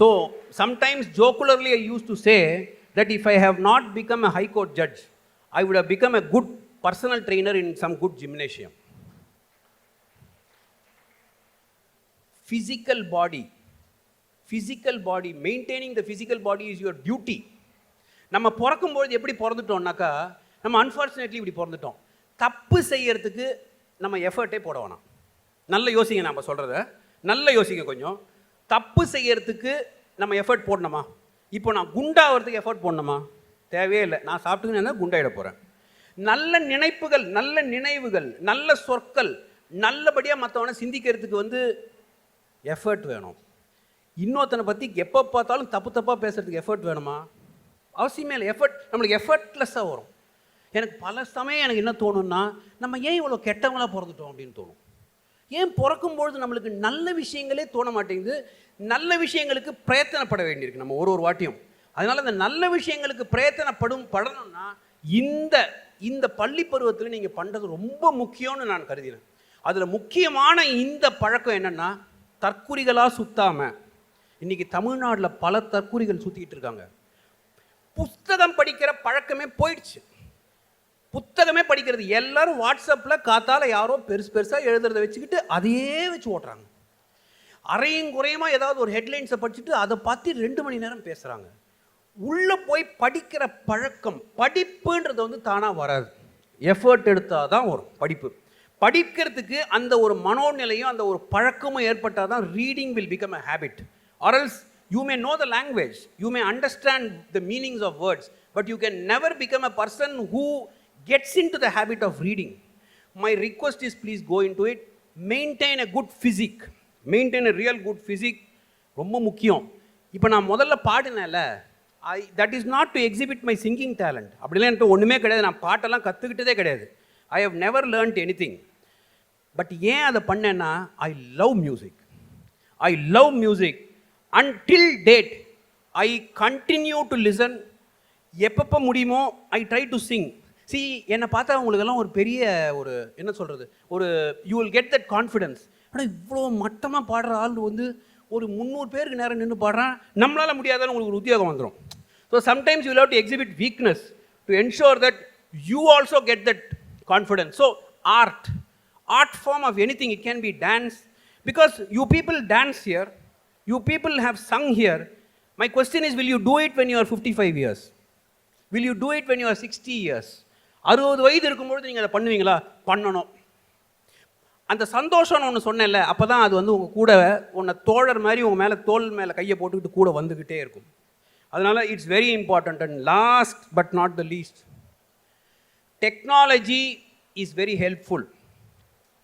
So, sometimes jocularly I used to say that if I have not become a high court judge, I would have become a good personal trainer in some good gymnasium. Physical body, maintaining the physical body is your duty. நம்ம பிறக்கும்போது எப்படி பிறந்துட்டோம்னாக்கா, நம்ம unfortunately இப்படி பிறந்துட்டோம். தப்பு செய்யறதுக்கு நம்ம எஃபர்ட்டே போட வேணாம். நல்ல யோசிங்க, நம்ம சொல்கிறத நல்ல யோசிங்க கொஞ்சம். தப்பு செய்யறதுக்கு நம்ம எஃபர்ட் போடணுமா? இப்போ நான் குண்டாகிறதுக்கு எஃபர்ட் போடணுமா? தேவையே இல்லை. நான் சாப்பிட்டுன்னு குண்டாயிட போகிறேன். நல்ல நினைப்புகள், நல்ல நினைவுகள், நல்ல சொற்கள், நல்லபடியாக மற்றவனை சிந்திக்கிறதுக்கு எஃபர்ட் வேணும். இன்னொருத்தனை பற்றி எப்போ பார்த்தாலும் தப்பாக பேசுகிறதுக்கு எஃபர்ட் வேணுமா? அவசியமே இல்லை. எஃபர்ட் நம்மளுக்கு எஃபர்ட்லெஸ்ஸாக வரும். எனக்கு பல சமயம் எனக்கு என்ன தோணுன்னா, நம்ம ஏன் இவ்வளோ கெட்டவங்களாக பிறந்துட்டோம் அப்படின்னு தோணும். ஏன் பிறக்கும்பொழுது நம்மளுக்கு நல்ல விஷயங்களே தோண மாட்டேங்குது. நல்ல விஷயங்களுக்கு பிரயத்தனப்பட வேண்டியிருக்கு நம்ம ஒரு வாட்டியும். அதனால் அந்த நல்ல விஷயங்களுக்கு படணும்னா இந்த பள்ளி பருவத்தில் நீங்கள் பண்ணுறது ரொம்ப முக்கியம்னு நான் கருதினேன். அதில் முக்கியமான இந்த பழக்கம் என்னென்னா, தற்குறிகளாக சுத்தாமல். இன்றைக்கி தமிழ்நாட்டில் பல தற்குறிகள் சுற்றிக்கிட்டு இருக்காங்க. புத்தகம் படிக்கிற பழக்கமே போயிடுச்சு. புத்தகமே படிக்கிறது எல்லாரும் வாட்ஸ்அப்பில் காத்தால் யாரோ பெருசாக எழுதுறதை வச்சுக்கிட்டு அதையே வச்சு ஓட்டுறாங்க. அரையும் குறையுமா ஏதாவது ஒரு ஹெட்லைன்ஸை படிச்சுட்டு அதை பார்த்து 2 மணி நேரம் பேசுகிறாங்க. உள்ளே போய் படிக்கிற பழக்கம், படிப்புன்றது தானாக வராது. எஃபர்ட் எடுத்தால் தான் வரும் படிப்பு. படிக்கிறதுக்கு அந்த ஒரு மனோநிலையும் அந்த ஒரு பழக்கமும் ஏற்பட்டால் தான் reading will become a habit. Or else you may know the language, you may understand the meanings of words, but you can never become a person who gets into the habit of reading. My request is, please go into it. Maintain a good physique. Maintain a real good physique. ரொம்ப முக்கியம். இப்போ நான் முதல்ல பாடினேன்ல, that is not to exhibit my singing talent. அப்படிலாம் எனக்கு ஒன்றுமே கிடையாது. நான் பாட்டெல்லாம் கற்றுக்கிட்டதே கிடையாது. I have never learnt anything. But ஏன் அதை பண்ணேன்னா, I love music. I love music. Until date, I continue to listen. எப்பப்போ முடியுமோ I try to sing. See, என்னை பார்த்தா உங்களுக்கெல்லாம் ஒரு பெரிய என்ன சொல்கிறது, you will get that confidence. ஆனால் இவ்வளோ மட்டமாக பாடுற ஆள் ஒரு 300 பேருக்கு நேரம் நின்று பாடுறான், நம்மளால் முடியாதாலும் உங்களுக்கு ஒரு உத்தியோகம் வந்துடும். So sometimes you will have to exhibit weakness to ensure that you also get that confidence. So art form of anything, it can be dance, because you people dance here. You people have sung here. My question is, will you do it when you are 55 years? Will you do it when you are 60 years? 60 வயது இருக்கும்போது நீங்கள் அதை பண்ணுவீங்களா? பண்ணணும். அந்த சந்தோஷம்னு ஒன்று சொன்னேன்ல, அப்போ தான் அது உங்கள் கூட உன்னை தோழர் மாதிரி உங்கள் மேலே தோல் மேலே கையை போட்டுக்கிட்டு கூட வந்துக்கிட்டே இருக்கும். அதனால் it's very important. And last but not the least, technology is very helpful.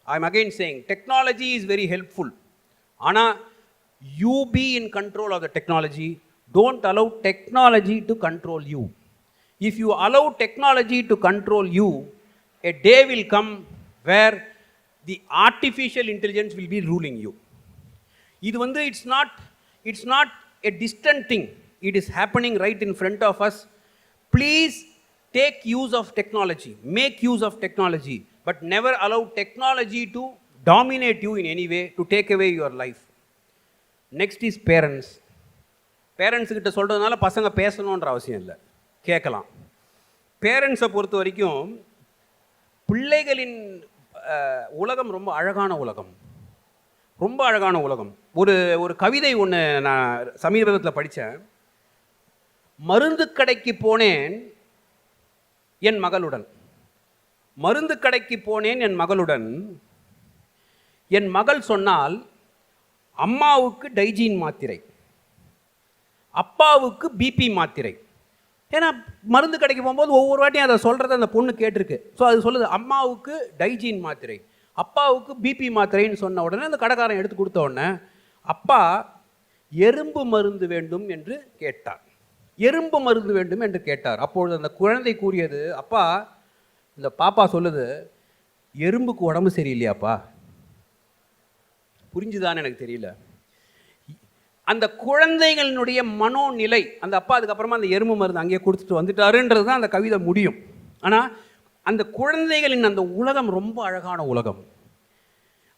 I am again saying, technology is very helpful. ஆனால் you be in control of the technology. Don't allow technology to control you. If you allow technology to control you, a day will come where the artificial intelligence will be ruling you. இது it's not a distant thing. It is happening right in front of us. Please take use of technology. Make use of technology, but never allow technology to dominate you in any way, to take away your life. Next is parents. பேரண்ட்ஸுக்கிட்ட சொல்கிறதுனால பசங்க பேசணுன்ற அவசியம் இல்லை, கேட்கலாம். பேரண்ட்ஸை பொறுத்த வரைக்கும் பிள்ளைகளின் உலகம் ரொம்ப அழகான உலகம், ரொம்ப அழகான உலகம். ஒரு கவிதை ஒன்று நான் சமீபத்தில் படித்தேன். மருந்து கடைக்கு போனேன் என் மகளுடன், மருந்து கடைக்கு போனேன் என் மகளுடன். என் மகள் சொன்னால், அம்மாவுக்கு டைஜீன் மாத்திரை, அப்பாவுக்கு பிபி மாத்திரை, ஏன்னா மருந்து கடைக்கு போகும்போது ஒவ்வொரு வாட்டியும் அதை சொல்கிறத அந்த பொண்ணு கேட்டிருக்கு. ஸோ அது சொல்லுது, அம்மாவுக்கு டைஜீன் மாத்திரை, அப்பாவுக்கு பிபி மாத்திரைன்னு சொன்ன உடனே அந்த கடைக்காரன் எடுத்து கொடுத்த உடனே அப்பா எறும்பு மருந்து வேண்டும் என்று கேட்டார். எறும்பு மருந்து வேண்டும் என்று கேட்டார். அப்பொழுது அந்த குழந்தை கூறியது, அப்பா, இந்த பாப்பா சொல்லுது, எறும்புக்கு உடம்பு சரியில்லையாப்பா. புரிஞ்சுதான்னு எனக்கு தெரியல. அந்த குழந்தைகளினுடைய மனோநிலை, அந்த அப்பா அதுக்கப்புறமா அந்த எறும்பு மருந்து அங்கேயே கொடுத்துட்டு வந்துட்டாருன்றது தான் அந்த கவிதை முடியும். ஆனால் அந்த குழந்தைகளின் அந்த உலகம் ரொம்ப அழகான உலகம்.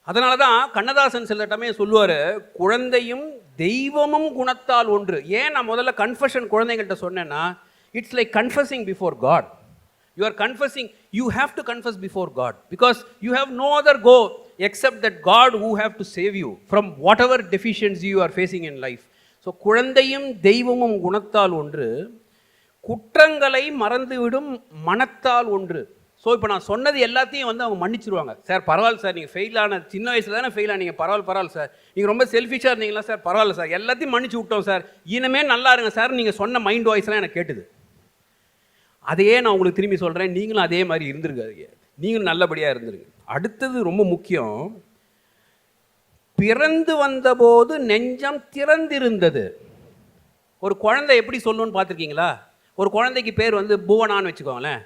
அதனால தான் கண்ணதாசன் சிலட்டமே சொல்லுவார், குழந்தையும் தெய்வமும் குணத்தால் ஒன்று. ஏன் நான் முதல்ல கன்ஃபெஷன் குழந்தைங்கள்ட்ட சொன்னேன்னா, it's like confessing before God. You are confessing, you have to confess before God because you have no other go except that God who have to save you from whatever deficiency you are facing in life. So குழந்தையும் தெய்வமும் குணத்தால் ஒன்று, குற்றங்களை மறந்துவிடும் மனத்தால் ஒன்று. So இப்போ நான் சொன்னது எல்லாத்தையும் வந்து அவங்க மன்னிச்சிருவாங்க. சார் பரவாயில்ல சார், நீங்கள் ஃபெயில் ஆன சின்ன வயசில் தானே ஃபெயில் ஆனீங்க, பரவாயில்ல சார், நீங்கள் ரொம்ப செல்ஃபிஷாக இருந்தீங்களா சார், பரவாயில்ல சார், எல்லாத்தையும் மன்னிச்சு விட்டோம் சார், இனிமேல் நல்லா இருங்க சார், நீங்கள் சொன்ன மைண்ட் வாய்ஸ்லாம் எனக்கு கேட்டுது. அதையே நான் உங்களுக்கு திரும்பி சொல்கிறேன், நீங்களும் அதே மாதிரி இருந்துருக்காதீங்க, நீங்களும் நல்லபடியாக இருந்துருங்க. அடுத்தது ரொம்ப முக்கியம், பிறந்து வந்தபோது நெஞ்சம் திறந்திருந்தது. ஒரு குழந்தை எப்படி சொல்லணும்னு பார்த்துருக்கீங்களா? ஒரு குழந்தைக்கு பேர் வந்து புவனான்னு வச்சுக்கோங்களேன்,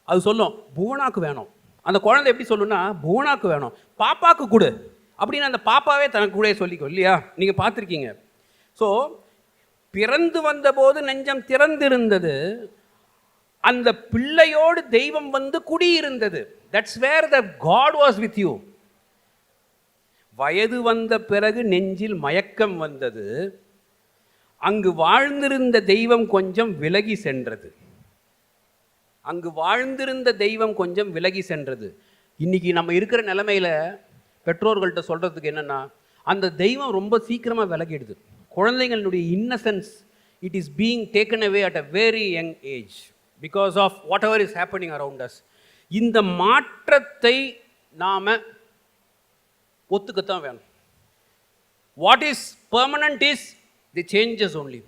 அது சொல்லும் புவனாக்கு வேணும். அந்த குழந்தை எப்படி சொல்லுன்னா, புவனாக்கு வேணும், பாப்பாவுக்கு கொடு அப்படின்னு அந்த பாப்பாவே தனக்கு கூட சொல்லிக்கோ இல்லையா? நீங்கள் பார்த்துருக்கீங்க. ஸோ பிறந்து வந்தபோது நெஞ்சம் திறந்திருந்தது, அந்த பிள்ளையோடு தெய்வம் வந்து குடியிருந்தது. That's where the god was with you. வயது வந்த பிறகு நெஞ்சில் மயக்கம் வந்தது, அங்கு வாழ்ந்திருந்த தெய்வம் கொஞ்சம் விலகி சென்றது. அங்கு வாழ்ந்திருந்த தெய்வம் கொஞ்சம் விலகி சென்றது. இன்றைக்கி நம்ம இருக்கிற நிலைமையில் பெற்றோர்கள்ட்ட சொல்கிறதுக்கு என்னென்னா, அந்த தெய்வம் ரொம்ப சீக்கிரமாக விலகிடுது. குழந்தைங்களுடைய innocence, it is being taken away at a very young age because of whatever is happening around us. இந்த மாற்றத்தை நாம் ஒத்துக்கத்தான் வேணும். What is permanent is the changes only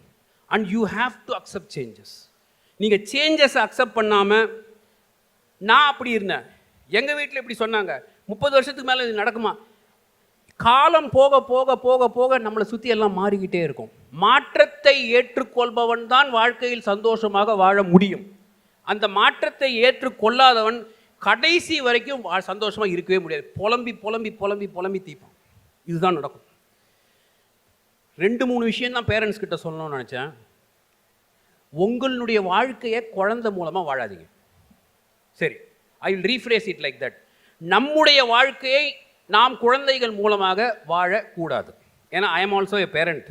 and you have to accept changes. நீங்கள் சேஞ்சஸை accept பண்ணாமல், நான் அப்படி இருந்தேன், எங்கள் வீட்டில் இப்படி சொன்னாங்க, 30 வருஷத்துக்கு மேலே இது நடக்குமா? காலம் போக போக போக போக நம்மளை சுற்றி எல்லாம் மாறிக்கிட்டே இருக்கும். மாற்றத்தை ஏற்றுக்கொள்பவன் தான் வாழ்க்கையில் சந்தோஷமாக வாழ முடியும். அந்த மாற்றத்தை ஏற்றுக்கொள்ளாதவன் கடைசி வரைக்கும் சந்தோஷமாக இருக்கவே முடியாது. புலம்பி புலம்பி புலம்பி புலம்பி தீப்பான். இதுதான் நடக்கும். 2-3 விஷயந்தான் பேரண்ட்ஸ் கிட்ட சொல்லணும்னு நினச்சேன். உங்களுடைய வாழ்க்கையை குழந்தை மூலமாக வாழாதீங்க. சரி, I will rephrase it like that. நம்முடைய வாழ்க்கையை நாம் குழந்தைகள் மூலமாக வாழக்கூடாது. ஏன்னா I am also a parent.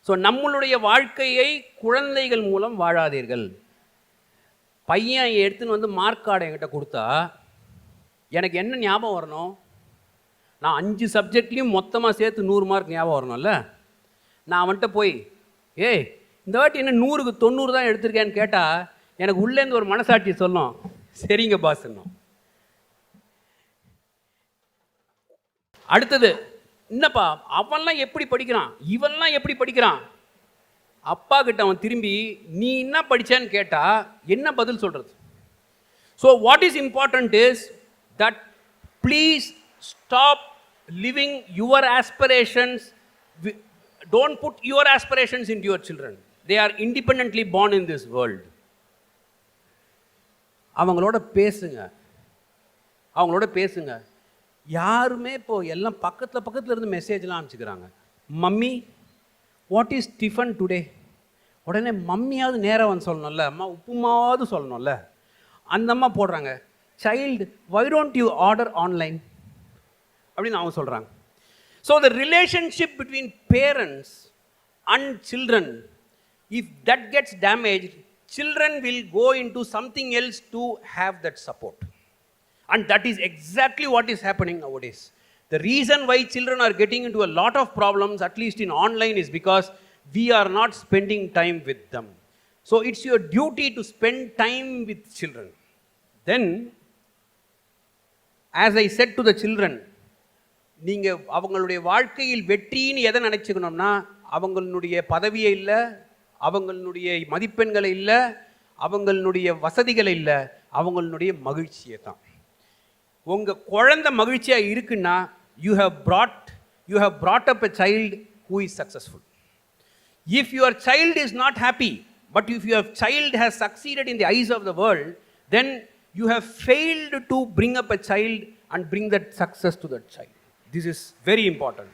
So நம்மளுடைய வாழ்க்கையை குழந்தைகள் மூலம் வாழாதீர்கள். பையன் எடுத்துன்னு வந்து மார்க் கார்டை என்கிட்ட கொடுத்தா எனக்கு என்ன ஞாபகம் வரணும்? நான் 5 சப்ஜெக்ட்லேயும் மொத்தமாக சேர்த்து 100 மார்க் ஞாபகம் வரணும்ல. நான் அவன்கிட்ட போய், ஏய் இந்த வாட்டி என்ன 100க்கு 90 தான் எடுத்திருக்கேன்னு கேட்டால் எனக்கு உள்ளேருந்து ஒரு மனசாட்சி சொல்லும், சரிங்க பாஸ் இன்னும். அடுத்தது, என்னப்பா அவன்லாம் எப்படி படிக்கிறான், இவன்லாம் எப்படி படிக்கிறான்? அப்பா கிட்ட அவன் திரும்பி நீ என்ன படித்தேன்னு கேட்டால் என்ன பதில் சொல்கிறது? So what is important is that please stop living your aspirations. Don't put your aspirations into your children. They are independently born in this world. அவங்களோட பேசுங்க. யாருமே இப்போ எல்லாம் பக்கத்தில் இருந்து மெசேஜ்லாம் அனுப்பிச்சுக்கிறாங்க. Mummy what is tiffin today? உடனே மம்மியாவது நேராக வந்து சொல்லணும்ல, அம்மா உப்புமாவது சொல்லணும்ல. அந்த அம்மா போடுறாங்க, child why don't you order online அப்படின்னு அவங்க சொல்கிறாங்க. So the relationship between parents and children, if that gets damaged, children will go into something else to have that support. And that is exactly what is happening nowadays. The reason why children are getting into a lot of problems, at least in online, is because we are not spending time with them. So it's your duty to spend time with children. Then, as I said to the children, நீங்கள் அவங்களுடைய வாழ்க்கையில் வெற்றின்னு எதை நினச்சிக்கணும்னா, அவங்களுடைய பதவியை இல்லை, அவங்களுடைய மதிப்பெண்களை இல்லை, அவங்களுடைய வசதிகளை இல்லை, அவங்களுடைய மகிழ்ச்சியை தான். உங்கள் குழந்தை மகிழ்ச்சியாக இருக்குன்னா you have brought up a child who is successful. If your child is not happy, but if your child has succeeded in the eyes of the world, then you have failed to bring up a child and bring that success to that child. This is very important.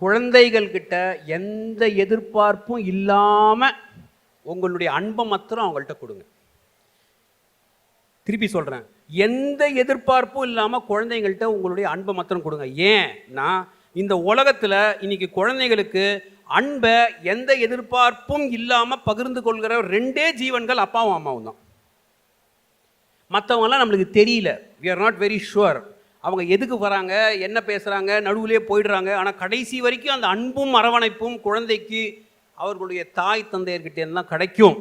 குழந்தைகள் கிட்ட எந்த எதிர்பார்ப்பும் இல்லாமல் உங்களுடைய அன்பை மாத்திரம் அவங்கள்ட்ட கொடுங்க. திருப்பி சொல்கிறேன், எந்த எதிர்பார்ப்பும் இல்லாமல் குழந்தைங்கள்ட்ட உங்களுடைய அன்பை மாத்திரம் கொடுங்க. ஏன்னா இந்த உலகத்தில் இன்னைக்கு குழந்தைகளுக்கு அன்பை எந்த எதிர்பார்ப்பும் இல்லாமல் பகிர்ந்து கொள்கிற 2 ஜீவன்கள் அப்பாவும் அம்மாவும் தான். மற்றவங்களாம் நம்மளுக்கு தெரியல, we are not very sure அவங்க எதுக்கு வராங்க, என்ன பேசுகிறாங்க, நடுவுலே போயிடுறாங்க. ஆனால் கடைசி வரைக்கும் அந்த அன்பும் அரவணைப்பும் குழந்தைக்கு அவர்களுடைய தாய் தந்தையர்கிட்டேருந்தான் கிடைக்கும்.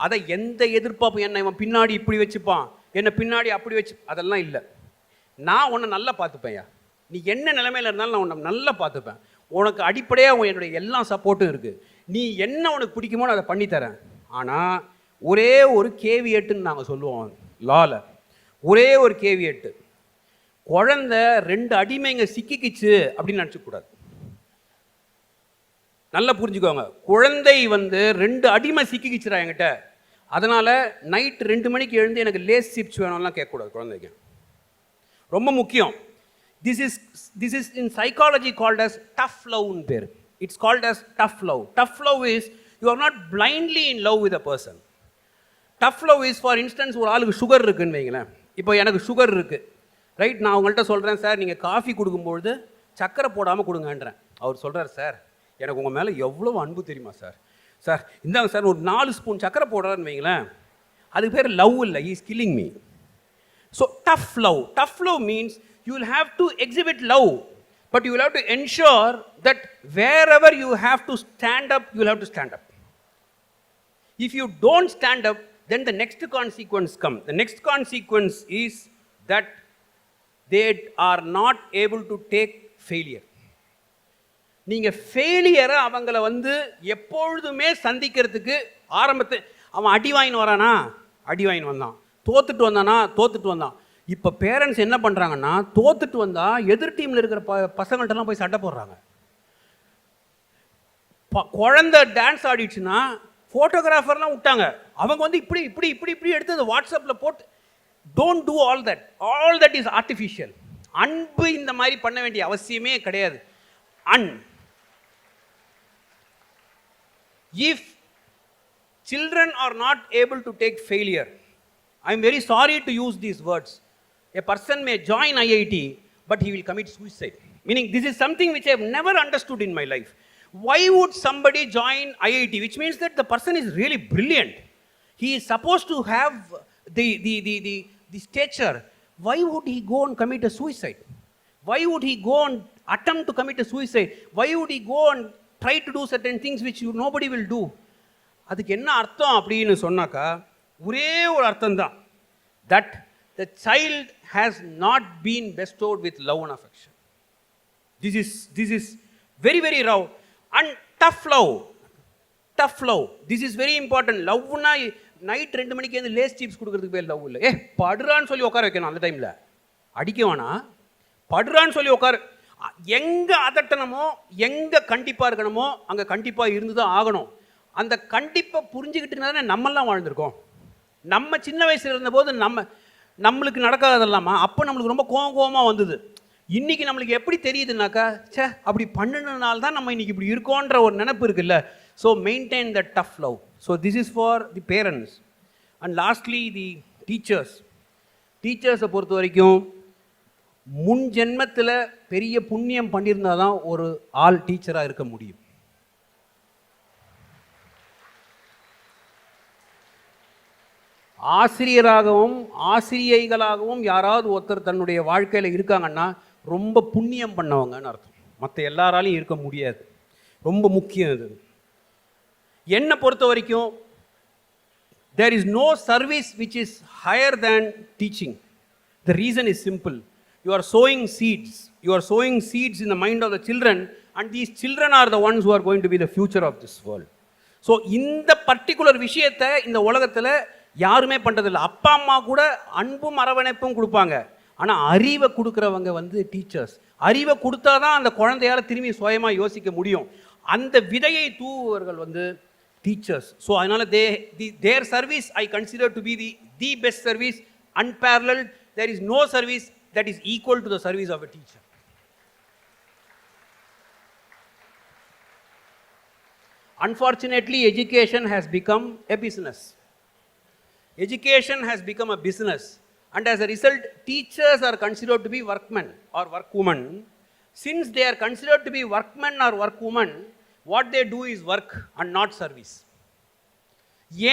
அதை எந்த எதிர்பார்ப்பும், என்ன இவன் பின்னாடி இப்படி வச்சுப்பான், என்னை பின்னாடி அப்படி வச்சு, அதெல்லாம் இல்லை. நான் உன்னை நல்லா பார்த்துப்பேன்யா, நீ என்ன நிலைமையில் இருந்தாலும் நான் உன்னை நல்லா பார்த்துப்பேன், உனக்கு அடிப்படையாக என்னுடைய எல்லா சப்போர்ட்டும் இருக்குது, நீ என்ன உனக்கு பிடிக்குமோ அதை பண்ணித்தரேன். ஆனால் ஒரே ஒரு கேவியேட்டுன்னு நாங்கள் சொல்லுவோம் லாவில், ஒரே ஒரு கேவியேட்டு, குழந்தை 2 அடிமைங்க சிக்கிக்கிச்சு அப்படின்னு நினச்சிக்கூடாது. நல்லா புரிஞ்சுக்கோங்க, குழந்தை 2 அடிமை சிக்கிக்கிச்சுரா என்கிட்ட, அதனால் நைட் 2 மணிக்கு எழுந்து எனக்கு லேஸ் சிப்ஸ் வேணும்லாம் கேட்கக்கூடாது குழந்தைக்கு. ரொம்ப முக்கியம். This is in psychology called as tough love ன்னு பேர். It's called as tough love. Tough love is you are not blindly in love with a person. Tough love is, for instance, ஒரு ஆளுக்கு sugar இருக்குன்னு வைங்களேன். இப்போ எனக்கு sugar இருக்குது, right, நான் அவங்கள்ட்ட சொல்கிறேன், சார் நீங்கள் காஃபி கொடுக்கும்பொழுது சக்கரை போடாமல் கொடுங்கன்றேன். அவர் சொல்கிறார், சார் எனக்கு உங்கள் மேலே எவ்வளோ அன்பு தெரியுமா சார், சார் இந்தாங்க சார் ஒரு 4 ஸ்பூன் சக்கரை போடுறான்னு வைங்களேன். அதுக்கு பேர் லவ் இல்லை, he is killing me. So tough love means you will have to exhibit love, but you will have to ensure that wherever you have to stand up, you will have to stand up. If you don't stand up, then the next consequence comes. The next consequence is that they are not able to take failure. நீங்கள் ஃபெயிலியரை அவங்கள எப்பொழுதுமே சந்திக்கிறதுக்கு ஆரம்பத்து, அவன் அடி வாங்கின்னு வரானா, அடி வாங்கின்னு வந்தான், தோத்துட்டு வந்தானா, தோத்துட்டு வந்தான். இப்போ பேரண்ட்ஸ் என்ன பண்ணுறாங்கன்னா, தோத்துட்டு வந்தால் எதிர் டீமில் இருக்கிற பசங்கள்ட்டெல்லாம் போய் சண்டை போடுறாங்க. குழந்தை டான்ஸ் ஆடிடுச்சுன்னா ஃபோட்டோகிராஃபர்லாம் விட்டாங்க, அவங்க இப்படி இப்படி இப்படி இப்படி எடுத்து அந்த வாட்ஸ்அப்பில் போட்டு. Don't do all that is artificial. அன்பு இந்த மாதிரி பண்ண வேண்டிய அவசியமே கிடையாது. If children are not able to take failure, I am very sorry to use these words, a person may join IIT but he will commit suicide. Meaning, this is something which I have never understood in my life. Why would somebody join IIT, which means that the person is really brilliant, he is supposed to have the stature? Why would he go and commit a suicide? Why would he go and attempt to commit a suicide? Why would he go and try to do certain things which nobody will do? அதுக்கு என்ன அர்த்தம் அப்படின்னு சொன்னாக்கா, ஒரே ஒரு அர்த்தம் தான், that the child has not been bestowed with love and affection. This is very very raw. And tough love, this is very important. லவ்னா நைட் 2 மணிக்கு வந்து லேஸ் சிப்ஸ் கொடுக்கறதுக்கு பேர் லவ் இல்லை. படுறான்னு சொல்லி உட்கார வைக்கணும், அந்த டைமில் அடிக்க வேணாம், படுறான்னு சொல்லி உட்காரு. எங்கே அதட்டணுமோ, எங்கே கண்டிப்பாக இருக்கணுமோ அங்கே கண்டிப்பாக இருந்து தான் ஆகணும். அந்த கண்டிப்பாக புரிஞ்சுக்கிட்டு தானே நம்மெல்லாம் வாழ்ந்துருக்கோம். நம்ம சின்ன வயசில் இருந்தபோது நம்மளுக்கு நடக்காதல்லாமா, அப்போ நம்மளுக்கு ரொம்ப கோவமாக வந்தது. இன்றைக்கி நம்மளுக்கு எப்படி தெரியுதுனாக்கா, சே அப்படி பண்ணினால தான் நம்ம இன்றைக்கி இப்படி இருக்கோன்ற ஒரு நினைப்பு இருக்குல்ல. So maintain the tough love. So this is for the parents. And lastly the டீச்சர்ஸை பொறுத்த வரைக்கும் முன் ஜென்மத்தில் பெரிய புண்ணியம் பண்ணியிருந்தால் தான் ஒரு ஆள் டீச்சராக இருக்க முடியும். ஆசிரியராகவும் ஆசிரியைகளாகவும் யாராவது ஒருத்தர் தன்னுடைய வாழ்க்கையில் இருக்காங்கன்னா ரொம்ப புண்ணியம் பண்ணவங்கன்னு அர்த்தம். மற்ற எல்லாராலையும் இருக்க முடியாது. ரொம்ப முக்கியம் இது. என்னை பொறுத்த வரைக்கும் there is no service which is higher than teaching. The reason is simple. You are sowing seeds. You are sowing seeds in the mind of the children, and these children are the ones who are going to be the future of this world. So இந்த particular விஷயத்தை இந்த உலகத்தில் யாருமே பண்ணுறதில்ல. அப்பா அம்மா கூட அன்பும் அரவணைப்பும் கொடுப்பாங்க, ஆனால் அறிவை கொடுக்குறவங்க வந்து டீச்சர்ஸ். அறிவை கொடுத்தா தான் அந்த குழந்தையால் திரும்பி சுயமாக யோசிக்க முடியும். அந்த விதையை தூவுவர்கள் வந்து டீச்சர்ஸ். ஸோ அதனால் தேர் service I consider to be the best service, unparalleled. There is no service that is equal to the service of a teacher. Unfortunately, education has become a business. Education has become a business, and as a result, teachers are considered to be workmen or workwomen. Since they are considered to be workmen or workwomen, what they do is work and not service.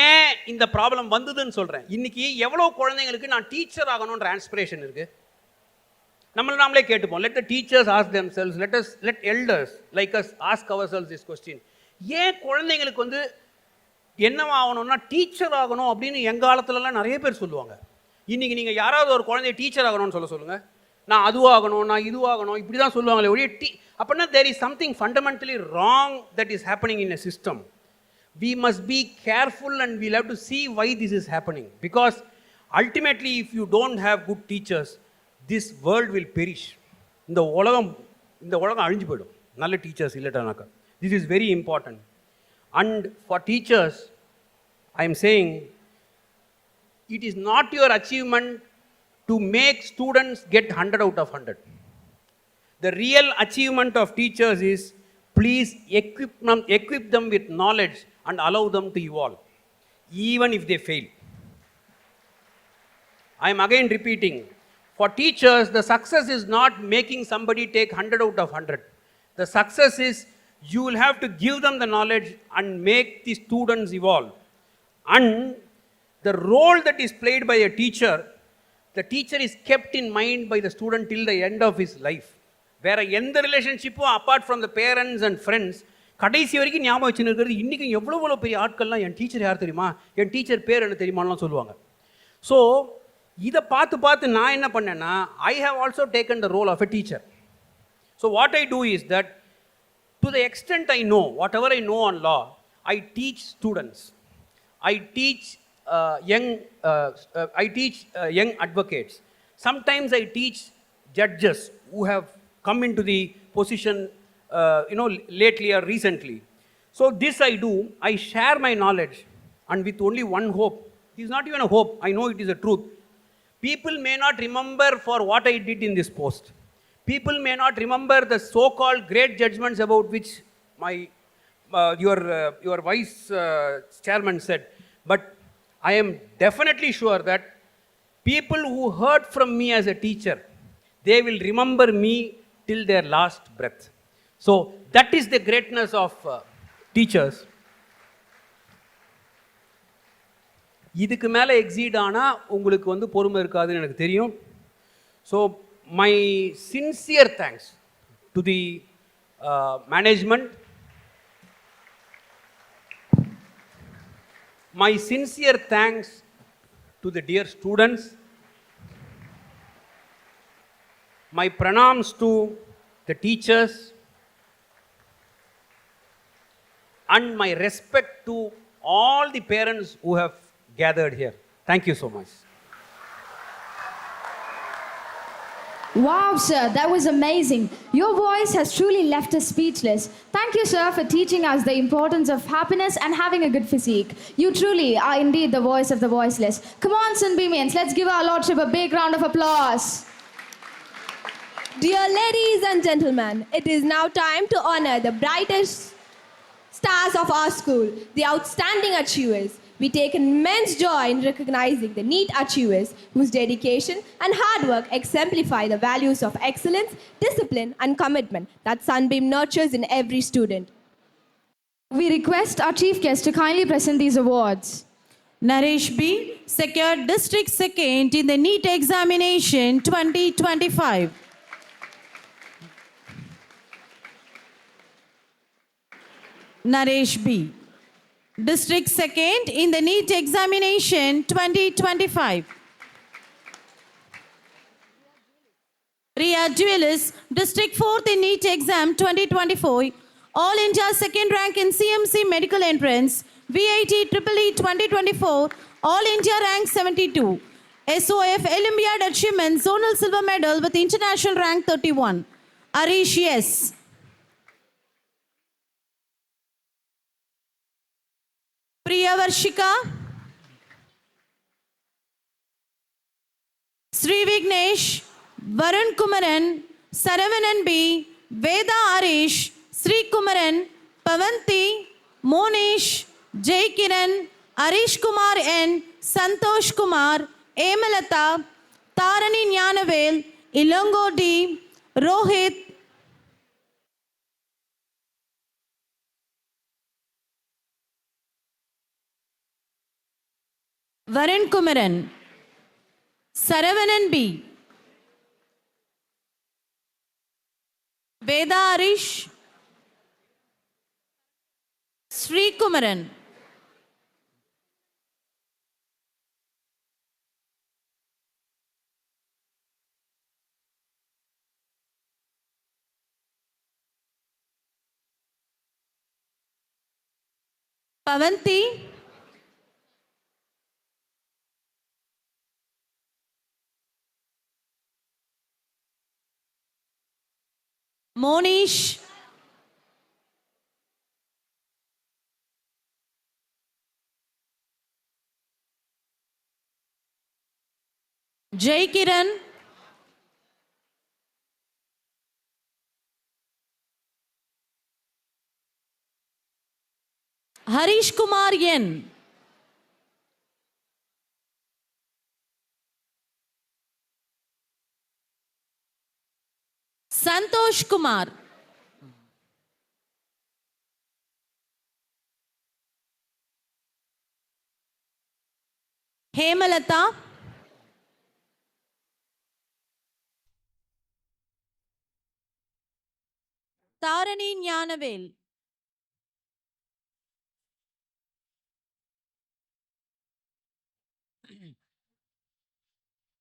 ஏன் இந்த problem வந்ததுன்னு சொல்கிறேன். இன்றைக்கி எவ்வளோ குழந்தைங்களுக்கு நான் teacher ஆகணுன்ற inspiration இருக்குது. நாமளே கேட்டுப்போம். Let the teachers ask themselves, let elders like us ask ourselves this question. ஏன் குழந்தைங்களுக்கு வந்து என்னவா ஆகணும்னா டீச்சர் ஆகணும் அப்படின்னு எங்கள் காலத்துலலாம் நிறைய பேர் சொல்லுவாங்க. இன்றைக்கி நீங்கள் யாராவது ஒரு குழந்தைய டீச்சர் ஆகணும்னு சொல்லுங்கள், நான் அதுவாகணும், நான் இதுவாகணும், இப்படி தான் சொல்லுவாங்களே ஒழிய அப்படின்னா there is something fundamentally wrong that is happening in a system. We must be careful and we'll have to see why this is happening, because ultimately if you don't have good teachers, this world will perish. இந்த உலகம் அழிஞ்சு போயிடும் நல்ல teachers இல்லட்டானாக்கா. This is very important. And for teachers, I am saying it is not your achievement to make students get 100 out of 100. The real achievement of teachers is please equip them with knowledge and allow them to evolve, even if they fail. I am again repeating, for teachers, the success is not making somebody take 100 out of 100. The success is you will have to give them the knowledge and make the students evolve. And the role that is played by a teacher, the teacher is kept in mind by the student till the end of his life. வேறு எந்த ரிலேஷன்ஷிப்பும் apart from the parents and friends கடைசி வரைக்கும் ஞாபகம் வச்சுருக்கிறது. இன்றைக்கும் எவ்வளோ பெரிய ஆட்கள்லாம் என் டீச்சர் யார் தெரியுமா, என் டீச்சர் பேர் என்ன தெரியுமாலாம் சொல்லுவாங்க. ஸோ இதை பார்த்து நான் என்ன பண்ணேன்னா, I have also taken the role of a teacher. So what I do is that to the extent I know, whatever I know on law, I teach students, I teach young advocates. Sometimes I teach judges who have come into the position lately or recently. So this I do, I share my knowledge, and with only one hope. It is not even a hope, I know it is a truth. People may not remember for what I did in this post. People may not remember the so-called great judgments about which your vice chairman said. But I am definitely sure that people who heard from me as a teacher, they will remember me till their last breath. So that is the greatness of teachers. இதுக்கு மேலே exceed ஆனால் உங்களுக்கு வந்து பொறுமை இருக்காதுன்னு எனக்கு தெரியும். So my sincere thanks to the management, my sincere thanks to the dear students, my pranams to the teachers, and my respect to all the parents who have gathered here. Thank you so much. Wow, sir, that was amazing. Your voice has truly left us speechless. Thank you, sir, for teaching us the importance of happiness and having a good physique. You truly are indeed the voice of the voiceless. Come on, Sunbeamians, let's give our lordship a big round of applause. Dear ladies and gentlemen, it is now time to honor the brightest stars of our school, the outstanding achievers. We take immense joy in recognizing the NEET achievers whose dedication and hard work exemplify the values of excellence, discipline, and commitment that Sunbeam nurtures in every student. We request our chief guest to kindly present these awards. Naresh B. secured District 2nd in the NEET examination 2025. Naresh B. District 2nd in the NEET examination 2025. Priya Jewelers, District 4th in NEET Exam 2024. All India second rank in CMC Medical Entrance, VAT EEE 2024. All India rank 72. SOF Olympiad Achievement Zonal Silver Medal with International rank 31. Arish yes. Priya Varshika, Sri Vignesh, Varun Kumaran, Saravanan B, Veda Arish, Sri Kumaran, Pavanti, Monish, Jai Kiran, Arish Kumar N, Santosh Kumar, Emalata, Tarani Nyanavel, Ilongo D, Rohit, Varun Kumaran, Saravanan B, Veda Arish, Sri Kumaran, Pavanti, Monish, Jai Kiran, Harish Kumar Yen, Santosh Kumar, Hemalata, Tarani Nyanavel,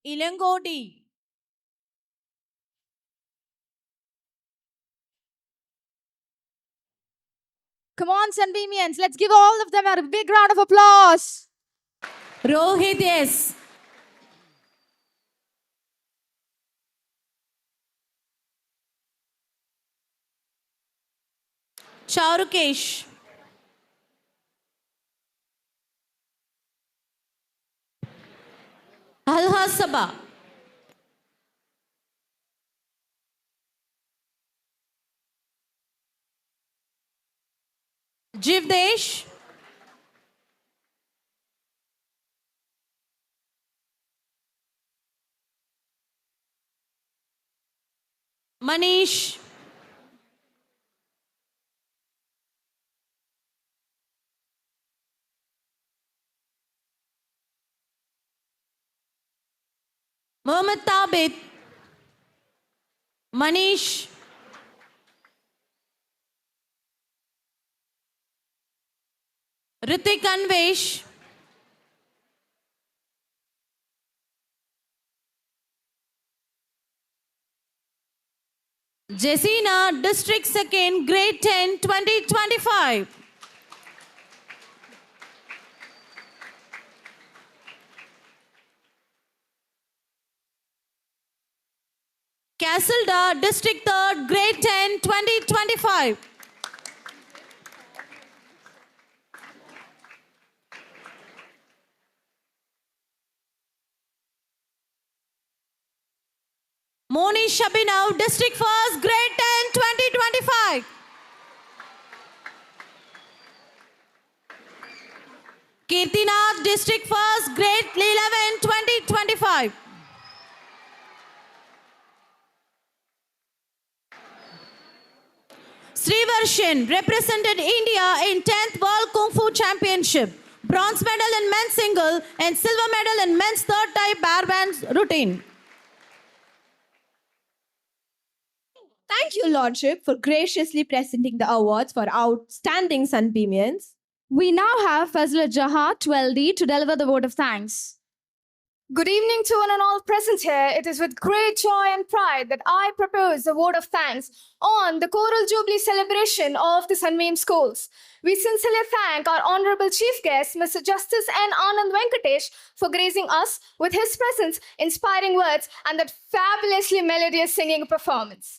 Ilangodi, Come on, Sunbeamians, let's give all of them a big round of applause. Rohit yes. Chaurukesh, Alha Sabha, Jivdesh, Manish, Mohammed Tabit, Manish, Ritik Anvesh, Jessina, District 2nd, Grade 10, 2025. Castledar, District 3rd, Grade 10, 2025. Monish Shabinau, District 1st, Grade 10, 2025. Kirtinath, District 1st, Grade 11, 2025. Srivarshan represented India in 10th World Kung Fu Championship. Bronze medal in men's single and silver medal in men's third type barband routine. Thank you, Lordship, for graciously presenting the awards for outstanding Sunbeamians. We now have Fazla Jaha, 12D, to deliver the vote of thanks. Good evening to one and all present here. It is with great joy and pride that I propose a word of thanks on the Coral Jubilee celebration of the Sunbeam Schools. We sincerely thank our Honorable Chief Guest, Mr. Justice N. Anand Venkatesh, for gracing us with his presence, inspiring words, and that fabulously melodious singing performance.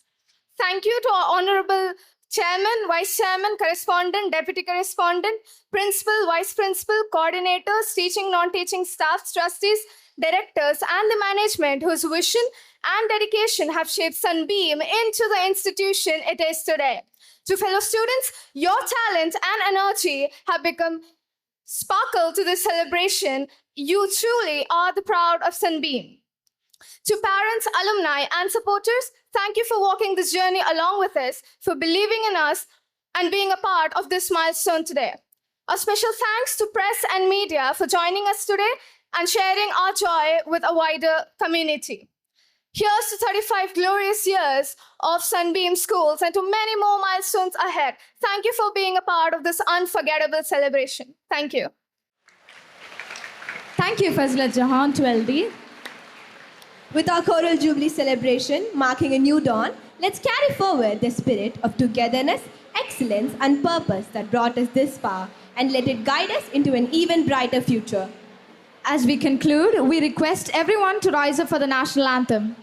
Thank you to our Honorable Chairman, Vice Chairman, Correspondent, Deputy Correspondent, Principal, Vice Principal, Coordinators, Teaching, Non-Teaching Staffs, Trustees, Directors, and the management whose vision and dedication have shaped Sunbeam into the institution it is today. To fellow students, your talent and energy have become sparkle to this celebration. You truly are the proud of Sunbeam. To parents, alumni, and supporters, thank you for walking this journey along with us, for believing in us, and being a part of this milestone today. A special thanks to press and media for joining us today and sharing our joy with a wider community. Here's to 35 glorious years of Sunbeam Schools and to many more milestones ahead. Thank you for being a part of this unforgettable celebration. Thank you. Thank you, Fazla Jahan to LD. With our Coral Jubilee celebration marking a new dawn, let's carry forward the spirit of togetherness, excellence, and purpose that brought us this far and let it guide us into an even brighter future. As we conclude, we request everyone to rise up for the national anthem.